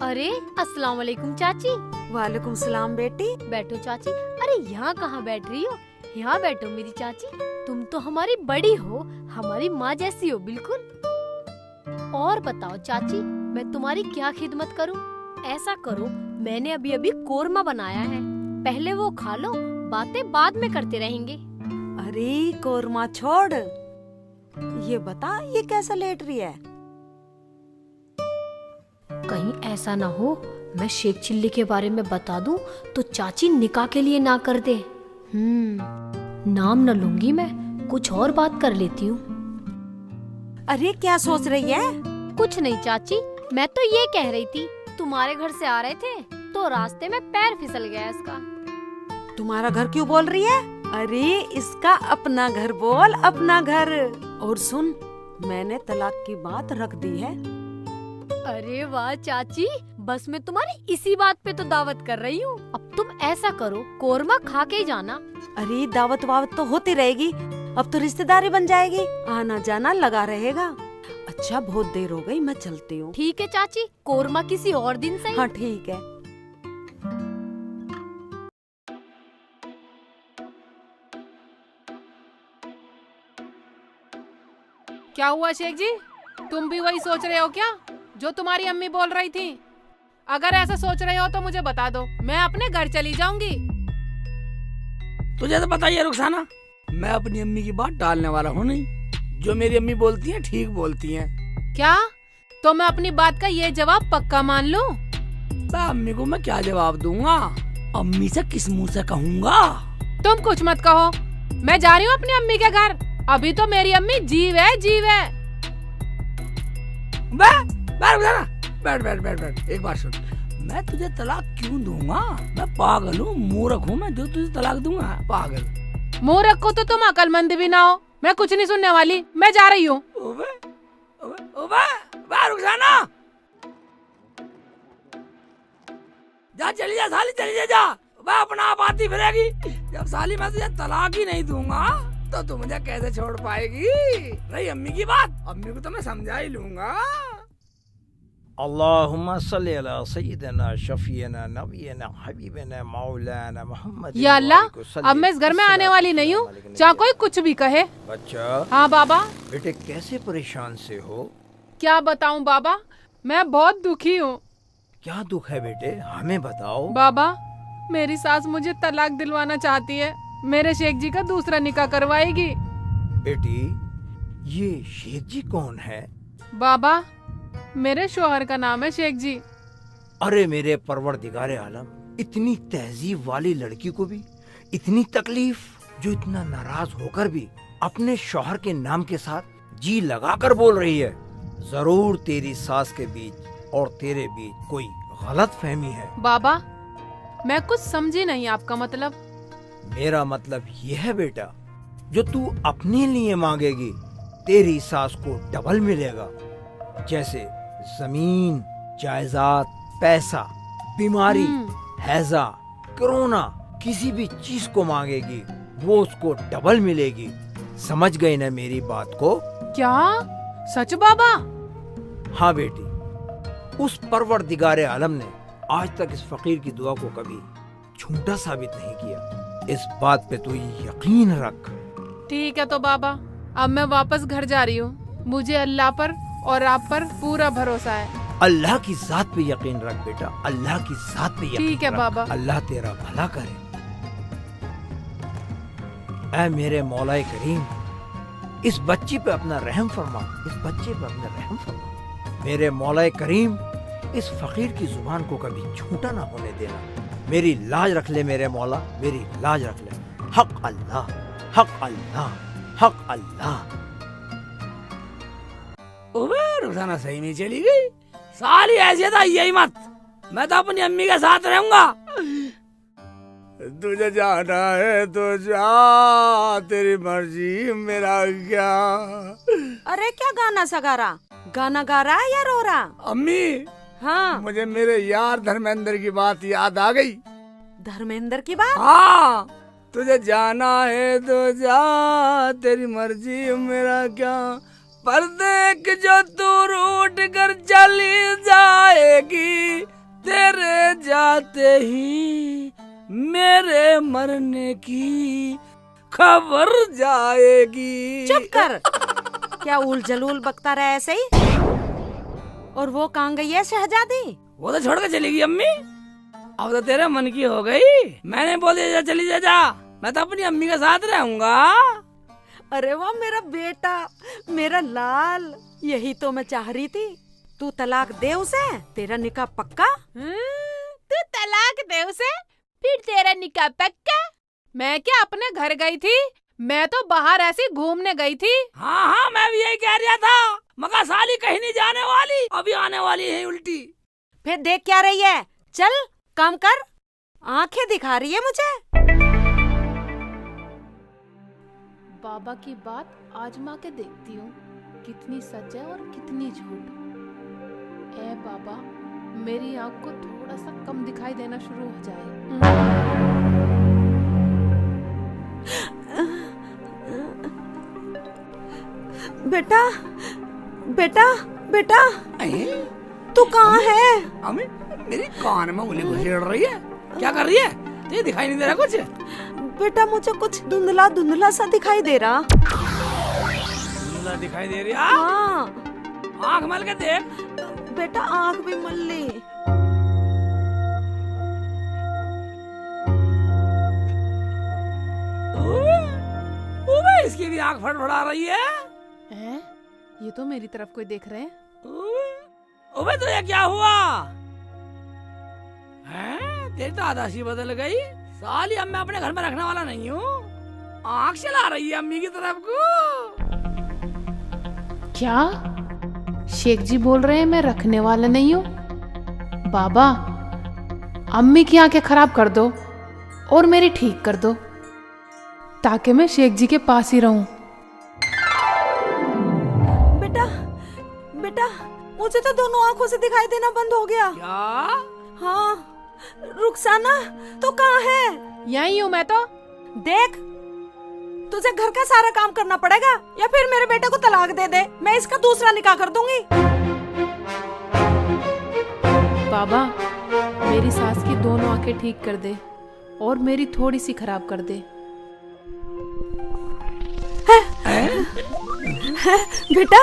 अरे अस्सलाम वालेकुम चाची। वालेकुम सलाम बेटी। बैठो चाची। अरे यहाँ कहाँ बैठ रही हो? यहाँ बैठो मेरी चाची। तुम तो हमारी बड़ी हो, हमारी माँ जैसी हो बिल्कुल। और बताओ चाची, मैं तुम्हारी क्या खिदमत करूँ? ऐसा करो, मैंने अभी अभी कोरमा बनाया है, पहले वो खा लो, बातें बाद में करते रहेंगे। अरे कोरमा छोड़, ये बता ये कैसा लेट रही है? कहीं ऐसा ना हो मैं शेख चिल्ली के बारे में बता दूं तो चाची निकाह के लिए ना कर दे। नाम न लूंगी मैं, कुछ और बात कर लेती हूँ। अरे क्या सोच रही है? कुछ नहीं चाची, मैं तो ये कह रही थी, तुम्हारे घर से आ रहे थे तो रास्ते में पैर फिसल गया इसका। तुम्हारा घर क्यों बोल रही है? अरे इसका अपना घर बोल, अपना घर। और सुन, मैंने तलाक की बात रख दी है। अरे वाह चाची, बस मैं तुम्हारी इसी बात पे तो दावत कर रही हूँ। अब तुम ऐसा करो, कोरमा खा के ही जाना। अरे दावत वावत तो होती रहेगी, अब तो रिश्तेदारी बन जाएगी, आना जाना लगा रहेगा। अच्छा बहुत देर हो गई, मैं चलती हूँ। ठीक है चाची, कोरमा किसी और दिन सही। हाँ ठीक है। क्या हुआ शेख जी, तुम भी वही सोच रहे हो क्या जो तुम्हारी अम्मी बोल रही थी? अगर ऐसा सोच रहे हो तो मुझे बता दो, मैं अपने घर चली जाऊंगी। तुझे तो पता ही है रुखसाना, मैं अपनी अम्मी की बात टालने वाला हूँ नहीं। जो मेरी अम्मी बोलती हैं ठीक बोलती हैं। क्या? तो मैं अपनी बात का ये जवाब पक्का मान लूं? अम्मी को मैं क्या जवाब दूंगा? अम्मी से किस मुंह से कहूँगा? तुम कुछ मत कहो, मैं जा रही हूँ अपनी अम्मी के घर। अभी तो मेरी अम्मी जीव है, जीव है। बैठ बैठ बैठ बैठ, एक बार सुन, मैं तुझे तलाक क्यों दूंगा? मैं पागल हूँ, मूर्ख हूँ मैं जो तुझे तलाक दूंगा? पागल मूर्ख को तो तुम अकलमंद भी ना हो। मैं कुछ नहीं सुनने वाली, मैं जा रही हूँ। रुखसाना, जा चली जा साली, चली जा। वह अपना आप आती फिरेगी। जब साली मैं तुझे तलाक ही नहीं दूंगा तो तू मुझे कैसे छोड़ पाएगी? रही अम्मी की बात, अम्मी को तो मैं समझा ही लूंगा। अल्लाहुम्मा सल्ली अला सय्यिदना शफीना नबीना हबीबना मौलाना मोहम्मद। या अल्लाह, अब मैं इस घर में आने वाली नहीं हूँ, चाहे कोई कुछ भी कहे। बच्चा। हाँ बाबा। बेटे कैसे परेशान से हो? क्या बताऊँ बाबा, मैं बहुत दुखी हूँ। क्या दुख है बेटे, हमें बताओ। बाबा, मेरी सास मुझे तलाक दिलवाना चाहती है, मेरे शेख जी का दूसरा निकाह करवाएगी। बेटी, ये शेख जी कौन है? बाबा, मेरे शोहर का नाम है शेख जी। अरे मेरे परवरदिगारे आलम, इतनी तहजीब वाली लड़की को भी इतनी तकलीफ, जो इतना नाराज होकर भी अपने शौहर के नाम के साथ जी लगाकर बोल रही है। जरूर तेरी सास के बीच और तेरे बीच कोई गलत फहमी है। बाबा, मैं कुछ समझी नहीं आपका मतलब। मेरा मतलब यह है बेटा, जो तू अपने लिए मांगेगी तेरी सास को डबल मिलेगा। जैसे जमीन, जायदाद, पैसा, बीमारी, हैजा, कोरोना, किसी भी चीज को मांगेगी वो उसको डबल मिलेगी। समझ गई ना मेरी बात को? क्या सच बाबा? हाँ बेटी, उस परवरदिगारे आलम ने आज तक इस फकीर की दुआ को कभी झूठा साबित नहीं किया। इस बात पे तू यकीन रख। ठीक है तो बाबा, अब मैं वापस घर जा रही हूँ। मुझे अल्लाह पर और आप पर पूरा भरोसा है। अल्लाह की जात पे यकीन रख बेटा, अल्लाह की जात पे यकीन ठीक है रख। बाबा। अल्लाह तेरा भला करे। ऐ मेरे मौलाए करीम, इस बच्ची पे अपना रहम फरमा, इस बच्चे पे अपना रहम फरमा। मेरे मौलाए करीम, इस फकीर की जुबान को कभी झूठा ना होने देना। मेरी लाज रख ले मेरे मौला, मेरी लाज रख ले। हक अल्लाह, हक अल्लाह, हक अल्लाह। रुखसाना सही में चली गई। साली ऐसी था यही मत, मैं तो अपनी अम्मी के साथ रहूंगा। तुझे जाना है तो जा, तेरी मर्जी, मेरा क्या। अरे क्या गाना सगा रहा? गाना गा रहा है या रो रहा? अम्मी, हाँ, मुझे मेरे यार धर्मेंद्र की बात याद आ गई। धर्मेंद्र की बात? हाँ, तुझे जाना है तो जा, तेरी मर्जी, मेरा क्या। पर देख जो तू रूठ कर चली जाएगी, तेरे जाते ही मेरे मरने की खबर जाएगी। चुप कर। क्या उल जलूल बकता रहा ऐसे ही? और वो कहाँ गई है शहजादी? वो तो छोड़ के चली गई अम्मी। अब तो तेरे मन की हो गई। मैंने बोल दिया चली जा, मैं तो अपनी अम्मी के साथ रहूंगा। अरे वाह मेरा बेटा, मेरा लाल, यही तो मैं चाह रही थी। तू तलाक दे उसे, तेरा निकाह पक्का। तू तलाक दे उसे, फिर तेरा निकाह पक्का। मैं क्या अपने घर गई थी? मैं तो बाहर ऐसी घूमने गई थी। हाँ हाँ, मैं भी यही कह रहा था, मगर साली कहीं नहीं जाने वाली, अभी आने वाली है उल्टी। फिर देख क्या रही है? चल काम कर, आंखें दिखा रही है मुझे। बाबा की बात आजमा के देखती हूँ, कितनी सच है और कितनी झूठ। ए बाबा, मेरी आँख को थोड़ा सा कम दिखाई देना शुरू हो जाए। बेटा बेटा बेटा, तू कहाँ है? अम्मी, मेरी कान में उंगली घुसेड़ रही है, क्या कर रही है? तुझे दिखाई नहीं दे रहा कुछ? बेटा मुझे कुछ धुंधला धुंधला सा दिखाई दे रहा। धुंधला दिखाई दे रही है? हाँ। आँख मल के देख। बेटा आँख भी मल ली। इसकी भी आँख फड़फड़ा रही है। हैं? ये तो मेरी तरफ कोई देख रहे हैं। ओबे तो ये क्या हुआ? हैं? तेरी तो आदर्शी बदल गई साली। अब मैं अपने घर में रखने वाला नहीं हूँ। आँख चला रही है अम्मी की तरफ को। क्या शेख जी बोल रहे हैं मैं रखने वाला नहीं हूँ? बाबा, अम्मी की आंखें खराब कर दो और मेरी ठीक कर दो, ताकि मैं शेख जी के पास ही रहूं। बेटा बेटा, मुझे तो दोनों आंखों से दिखाई देना बंद हो गया। क्या? हाँ, रुखसाना तो कहाँ है? यहीं हूँ मैं तो। देख, तुझे घर का सारा काम करना पड़ेगा या फिर मेरे बेटे को तलाक दे दे, मैं इसका दूसरा निकाह कर दूंगी। बाबा, मेरी सास की दोनों आंखें ठीक कर दे और मेरी थोड़ी सी खराब कर दे। बेटा,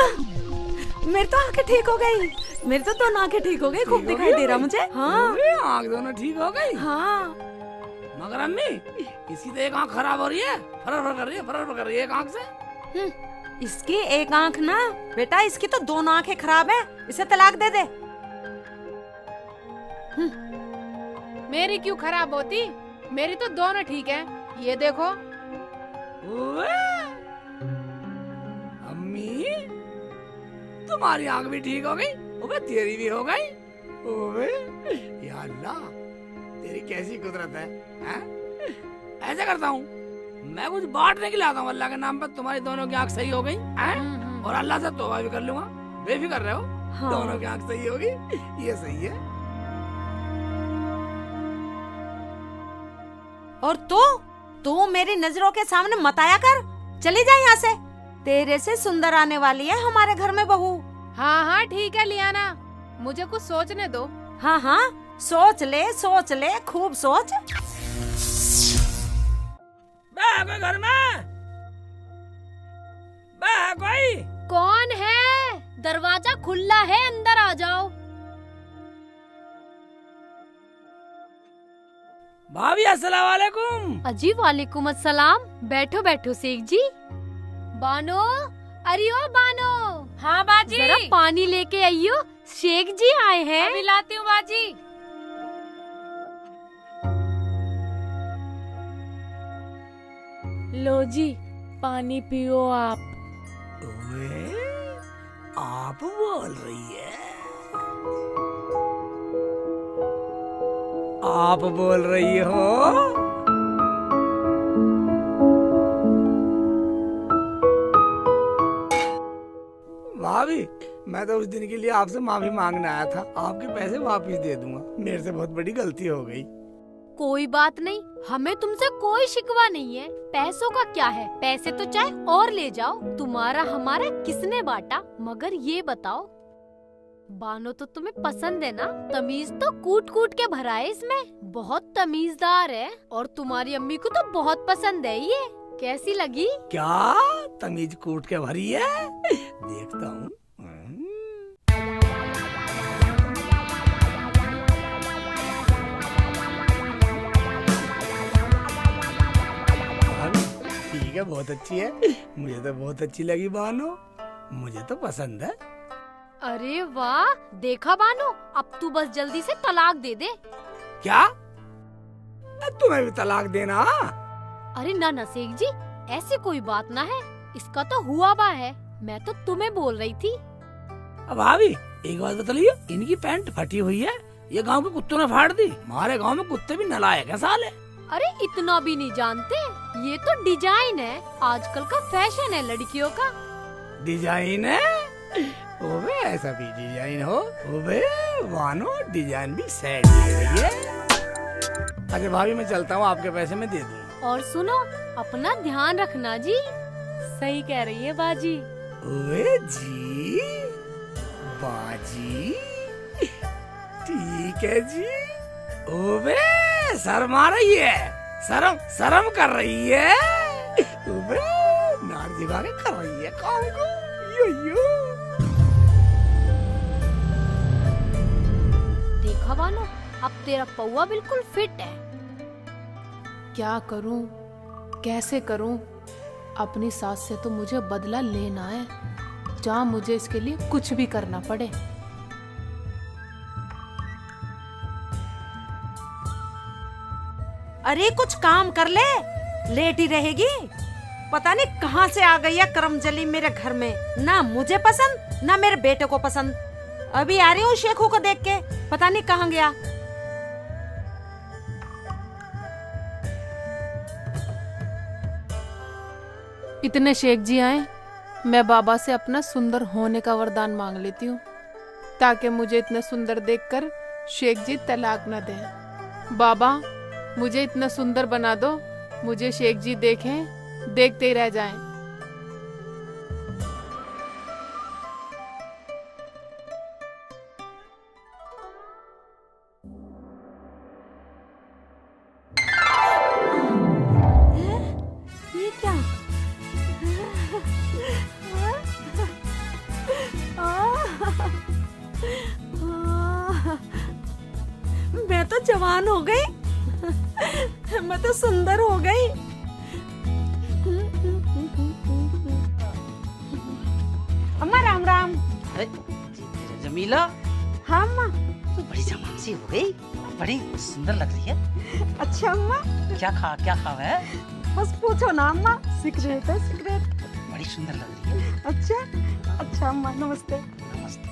मेरी तो आंखें ठीक हो गई, मेरी तो दोनों आंखें ठीक हो गई, खूब दिखाई दे रहा मुझे। हाँ, आँख दोनों ठीक हो गई। हाँ। मगर अम्मी, इसकी तो एक आँख खराब हो रही है, फरफर कर रही है, फरफर कर रही है एक आँख से। इसकी एक आंख ना बेटा, इसकी तो दोनों आंखें खराब है, इसे तलाक दे दे। मेरी क्यों खराब होती? मेरी तो दोनों ठीक है, ये देखो। अम्मी, तुम्हारी आंख भी ठीक हो गई, ओबे तेरी भी हो गई। ओबे या अल्लाह, तेरी कैसी कुदरत है, हैं? ऐसे करता हूँ, मैं कुछ बांटने के लिए आता हूँ अल्लाह के नाम पर, तुम्हारी दोनों की आंख सही हो गई, हैं? और अल्लाह से तौबा भी कर लूंगा, बेफिक्र रहो। हाँ। दोनों की आंख सही होगी, ये सही है। और तू मेरी नजरों के सामने मत आया कर, चली जा यहाँ से। तेरे से सुंदर आने वाली है हमारे घर में बहू। हाँ हाँ ठीक है लियाना, मुझे कुछ सोचने दो। हाँ हाँ, सोच ले, खूब सोच। कोई घर में? कोई? कौन है? दरवाजा खुला है, अंदर आ जाओ। भाभी अस्सलाम वालेकुम। अजी वालेकुम अस्सलाम। बैठो बैठो शेख जी। बानो, अरे ओ बानो। हाँ बाजी। जरा पानी लेके आइयो, शेख जी आए हैं। अभी लाती हूँ बाजी। लो जी, पानी पियो आप। ओए, आप बोल रही है? आप बोल रही हो? भाभी, मैं तो उस दिन के लिए आपसे माफी मांगने आया था, आपके पैसे वापस दे दूंगा, मेरे से बहुत बड़ी गलती हो गई। कोई बात नहीं, हमें तुमसे कोई शिकवा नहीं है। पैसों का क्या है, पैसे तो चाहे और ले जाओ, तुम्हारा हमारा किसने बांटा। मगर ये बताओ, बानो तो तुम्हें पसंद है ना? तमीज तो कूट कूट के भरा है इसमें, बहुत तमीजदार है और तुम्हारी अम्मी को तो बहुत पसंद है ये। कैसी लगी? क्या तमीज कूट के भरी है? देखता हूँ। ठीक है, बहुत अच्छी है, मुझे तो बहुत अच्छी लगी बानो, मुझे तो पसंद है। अरे वाह, देखा बानो, अब तू बस जल्दी से तलाक दे दे। क्या? तुम्हें भी तलाक देना? अरे ना ना शेख जी, ऐसी कोई बात ना है, इसका तो हुआ बा है। मैं तो तुम्हें बोल रही थी। अब भाभी एक बात बताइए, इनकी पैंट फटी हुई है, ये गांव के कुत्तों ने फाड़ दी। हमारे गांव में कुत्ते भी नालायक है साले। अरे इतना भी नहीं जानते, ये तो डिजाइन है, आजकल का फैशन है लड़कियों का। डिजाइन है? ओबे ऐसा भी डिजाइन हो? ओबे मानो डिजाइन भी सेट है। अगर भाभी मैं चलता हूँ, आपके पैसे मैं दे दूँ। और सुनो, अपना ध्यान रखना जी। सही कह रही है बाजी। ओए जी बाजी, ठीक है जी। ओबे शर्म आ रही है, शर्म कर रही है। ओबे नार दिखा के कर रही है काम को। यो देखा बानो, अब तेरा पौवा बिल्कुल फिट है। क्या करूं, कैसे करूं? अपनी सास से तो मुझे बदला लेना है, जहाँ मुझे इसके लिए कुछ भी करना पड़े। अरे कुछ काम कर ले, लेट ही रहेगी। पता नहीं कहाँ से आ गई है करमजली मेरे घर में, ना मुझे पसंद ना मेरे बेटे को पसंद। अभी आ रही हूँ शेखू को देख के, पता नहीं कहाँ गया। इतने शेख जी आए, मैं बाबा से अपना सुंदर होने का वरदान मांग लेती हूँ, ताकि मुझे इतना सुंदर देखकर शेख जी तलाक न दें। बाबा मुझे इतना सुंदर बना दो, मुझे शेख जी देखें, देखते ही रह जाएं। ये क्या? मैं तो जवान हो गई, मैं तो सुंदर हो गई। अम्मा राम राम। अरे जमीला, हाँ अम्मा। तू बड़ी जवान सी हो गई, बड़ी सुंदर लग रही है। अच्छा अम्मा। क्या खावा है? बस पूछो ना अम्मा, सिगरेट है सिगरेट। बड़ी सुंदर लग रही है। अच्छा अम्मा, नमस्ते। नमस्ते।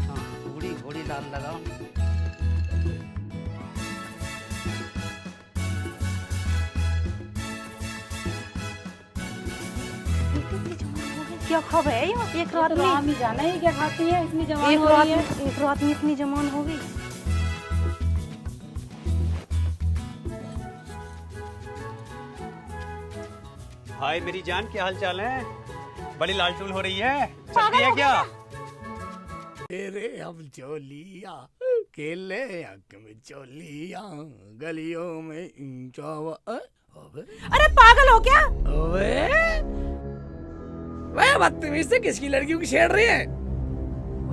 हाँ, घोड़ी लाल लगाओ। क्या खबर है? एक रात में ही जाना है क्या खाती है, इतनी जवान हो रही है। एक रात में इतनी जवान हो गई। हाय मेरी जान, क्या हाल चाल है? बड़ी लालटूल हो रही है, चल रही है क्या? तेरे हम चोलिया केले हक में चोलिया गलियों में चावा। अरे पागल हो क्या? वह बदतमीज से किसकी लड़कियों की छेड़ रही है?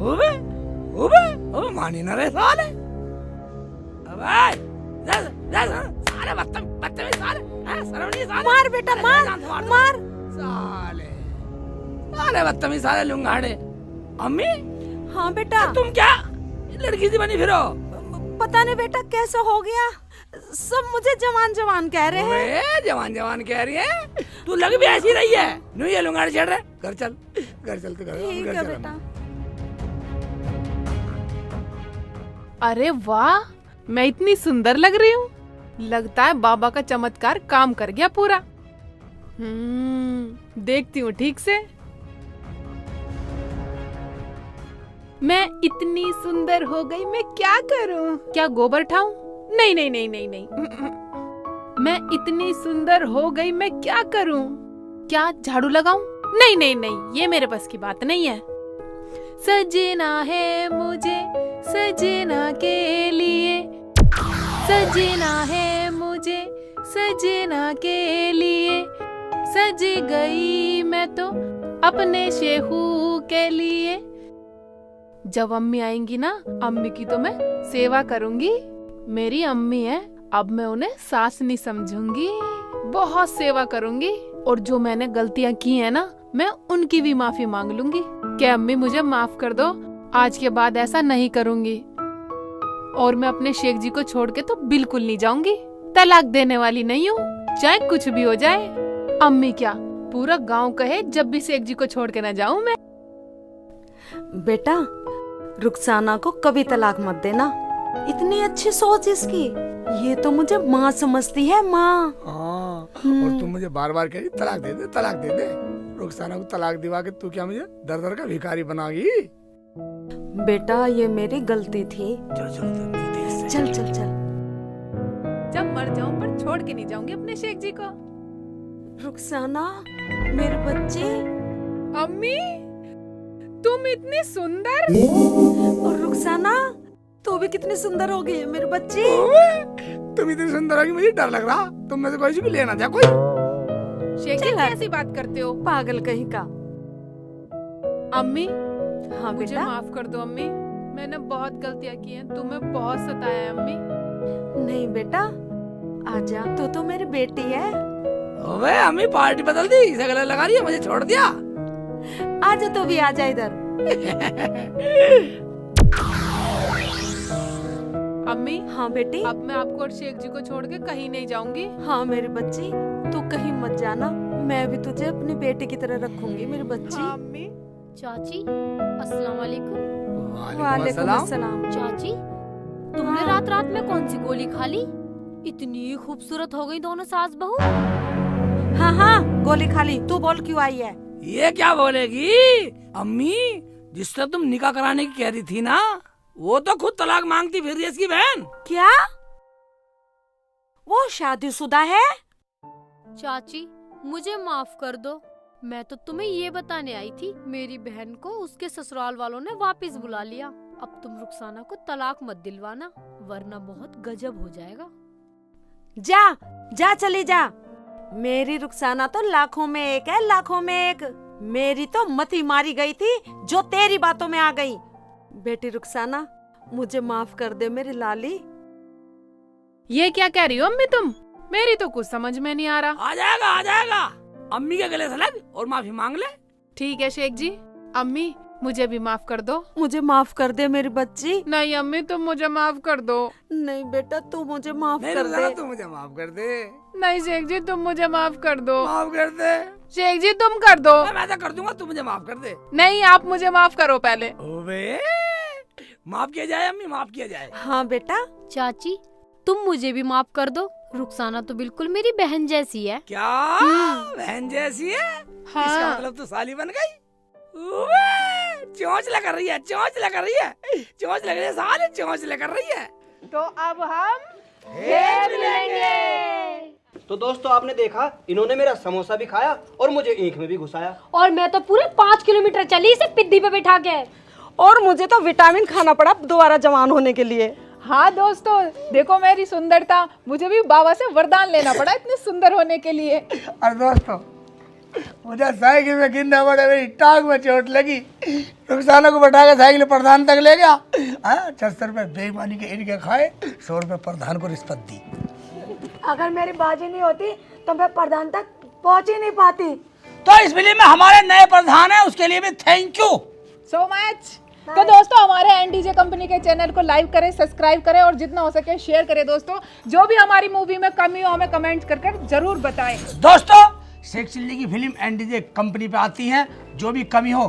ओबे ओबे ओबे मानी ना रे साले। अबे साले बदतमीज साले, शर्म नहीं साले। मार बेटा मार मार। साले बदतमीज साले लुंगाड़े। अम्मी। हाँ बेटा। तुम क्या लड़की सी बनी फिरो? पता नहीं बेटा कैसे हो गया, सब मुझे जवान जवान कह रहे हैं। जवान कह रही है? तू लग भी ऐसी रही है। नहीं ये लुंगाड़ छेड़ रहे। घर चल तो ठीक है बेटा। अरे वाह, मैं इतनी सुंदर लग रही हूँ। लगता है बाबा का चमत्कार काम कर गया पूरा। देखती हूँ ठीक से। मैं इतनी सुंदर हो गई, मैं क्या करूं? क्या गोबर ठाऊं? नहीं नहीं नहीं नहीं नहीं। मैं इतनी सुंदर हो गई, मैं क्या करूं? क्या झाड़ू लगाऊं? नहीं नहीं नहीं, ये मेरे बस की बात नहीं है। सजना है मुझे सजना के लिए, सजना है मुझे सजना के लिए, सज गई मैं तो अपने शेखू के लिए। जब अम्मी आएंगी ना, अम्मी की तो मैं सेवा करूंगी। मेरी अम्मी है, अब मैं उन्हें सास नहीं समझूंगी, बहुत सेवा करूंगी। और जो मैंने गलतियां की है ना, मैं उनकी भी माफी मांग लूंगी। क्या अम्मी मुझे माफ कर दो, आज के बाद ऐसा नहीं करूंगी। और मैं अपने शेख जी को छोड़ के तो बिल्कुल नहीं जाऊंगी, तलाक देने वाली नहीं हूँ। चाहे कुछ भी हो जाए, अम्मी क्या पूरा गांव कहे जब भी शेख जी को छोड़ के ना जाऊं मैं। बेटा रुखसाना को कभी तलाक मत देना, इतनी अच्छी सोच इसकी। ये तो मुझे माँ समझती है, माँ। हाँ, और तुम मुझे बार बार कह रही तलाक दे दे, तलाक दे दे। रुखसाना को तलाक दिवा के तू क्या मुझे दर दर का भिखारी बनागी? बेटा ये मेरी गलती थी। चल चल चल। जब मर जाऊं पर छोड़ के नहीं जाऊंगी अपने शेख जी को। रुखसाना मेरे बच्चे। अम्मी तुम इतनी सुंदर। और रुखसाना तू भी कितनी सुंदर हो गई है मेरे बच्चे। तुम इतनी सुंदर होगी मुझे डर लग रहा। तुम में से कोई भी लेना जा कोई। शेख जी कैसी बात करते हो, पागल कहीं का। अम्मी हाँ मुझे बेटा। माफ कर दो अम्मी, मैंने बहुत गलतियां की हैं, तुम्हें बहुत सताया है अम्मी। नहीं बेटा आजा, तू तो मेरी बेटी है। ओए अम्मी पार्टी बदल दी, इसे गले लगा रही है, मुझे छोड़ दिया। आजा तू भी आजा इधर। अम्मी हाँ बेटी। अब मैं आपको और शेख जी को छोड़ के कहीं नहीं जाऊंगी। हाँ मेरी बच्ची तू कहीं मत जाना, मैं भी तुझे अपनी बेटी की तरह रखूंगी मेरी बच्ची। हाँ अम्मी। चाची अस्सलाम वालेकुम। वालेकुम अस्सलाम। चाची तुमने रात रात में कौन सी गोली खा ली? इतनी खूबसूरत हो गई दोनों सास बहू। हाँ हाँ गोली खा ली। तू बोल क्यों आई है? ये क्या बोलेगी अम्मी, जिससे तुम निकाह कराने की कह रही थी ना, वो तो खुद तलाक मांगती फिर रही है इसकी बहन। क्या वो शादीशुदा है? चाची मुझे माफ कर दो, मैं तो तुम्हें ये बताने आई थी मेरी बहन को उसके ससुराल वालों ने वापस बुला लिया। अब तुम रुखसाना को तलाक मत दिलवाना वरना बहुत गजब हो जाएगा। जा जा चली जा। मेरी रुखसाना तो लाखों में एक है, लाखों में एक। मेरी तो मती मारी गई थी जो तेरी बातों में आ गई। बेटी रुखसाना मुझे माफ कर दे मेरी लाली। ये क्या कह रही हो अम्मी तुम? मेरी तो कुछ समझ में नहीं आ रहा। आ जाएगा आ जाएगा, अम्मी के गले से लग और माफी मांग ले। ठीक है शेख जी, अम्मी मुझे भी माफ कर दो। मुझे माफ कर दे मेरी बच्ची। नहीं अम्मी तुम मुझे माफ कर दो। नहीं बेटा तू मुझे माफ नहीं कर रुखसाना, दे। तू मुझे माफ कर दे। नहीं शेख जी तुम मुझे माफ कर दो। माफ कर दे। शेख जी तुम कर दो। मैं तो कर दूंगा, तू मुझे माफ कर दे। नहीं आप मुझे माफ करो पहले। ओबे माफ किया जाए अम्मी, माफ किया जाए। हाँ बेटा। चाची तुम मुझे भी माफ कर दो, रुखसाना तो बिल्कुल मेरी बहन जैसी है। क्या बहन जैसी है? हाँ। इसका मतलब तू साली बन गई। चोंचला कर रही है, चोंचला कर रही है, चोंचला कर रही है, साली चोंचला कर रही है। तो अब हम फिर मिलेंगे। तो दोस्तों आपने देखा, इन्होंने मेरा समोसा भी खाया और मुझे ईंख में भी घुसाया। और मैं तो पूरे 5 किलोमीटर चली इसे पिद्दी पे बिठा के। और मुझे तो विटामिन खाना पड़ा दोबारा जवान होने के लिए। हाँ दोस्तों देखो मेरी सुंदरता, मुझे भी बाबा से वरदान लेना पड़ा इतने सुंदर होने के लिए। और दोस्तों मुझे साइकिल में गिरना पड़ा, मेरी टांग में चोट लगी। रुखसाना को बैठा के साइकिल प्रधान तक ले गया। 76 रुपए बेईमानी के इनके खाए, 100 रुपए प्रधान को रिश्वत दी। अगर मेरी बाजी नहीं होती तो मैं प्रधान तक पहुंच ही नहीं पाती। तो इस फिल्म में हमारे नए प्रधान है, उसके लिए भी थैंक यू सो मच। तो दोस्तों हमारे एनडीजे कंपनी के चैनल को लाइक करें, सब्सक्राइब करें और जितना हो सके शेयर करें। दोस्तों जो भी हमारी मूवी में कमी हो हमें कमेंट कर जरूर बताएं। दोस्तों शेख चिल्ली की फिल्म एनडीजे कंपनी पे आती है, जो भी कमी हो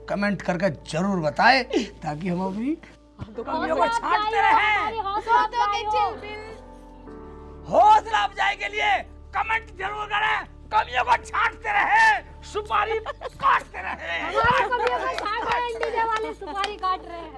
कमेंट करके जरूर बताएं ताकि हम अपनी कमियों को छांटते रहें। हौसला अफजाई के लिए कमेंट जरूर करें, कमियों को छांटते रहें, सुपारी काटते रहें। हमारी कमियों को छांट रहे हैं, एनडीजे वाले सुपारी काट रहे हैं।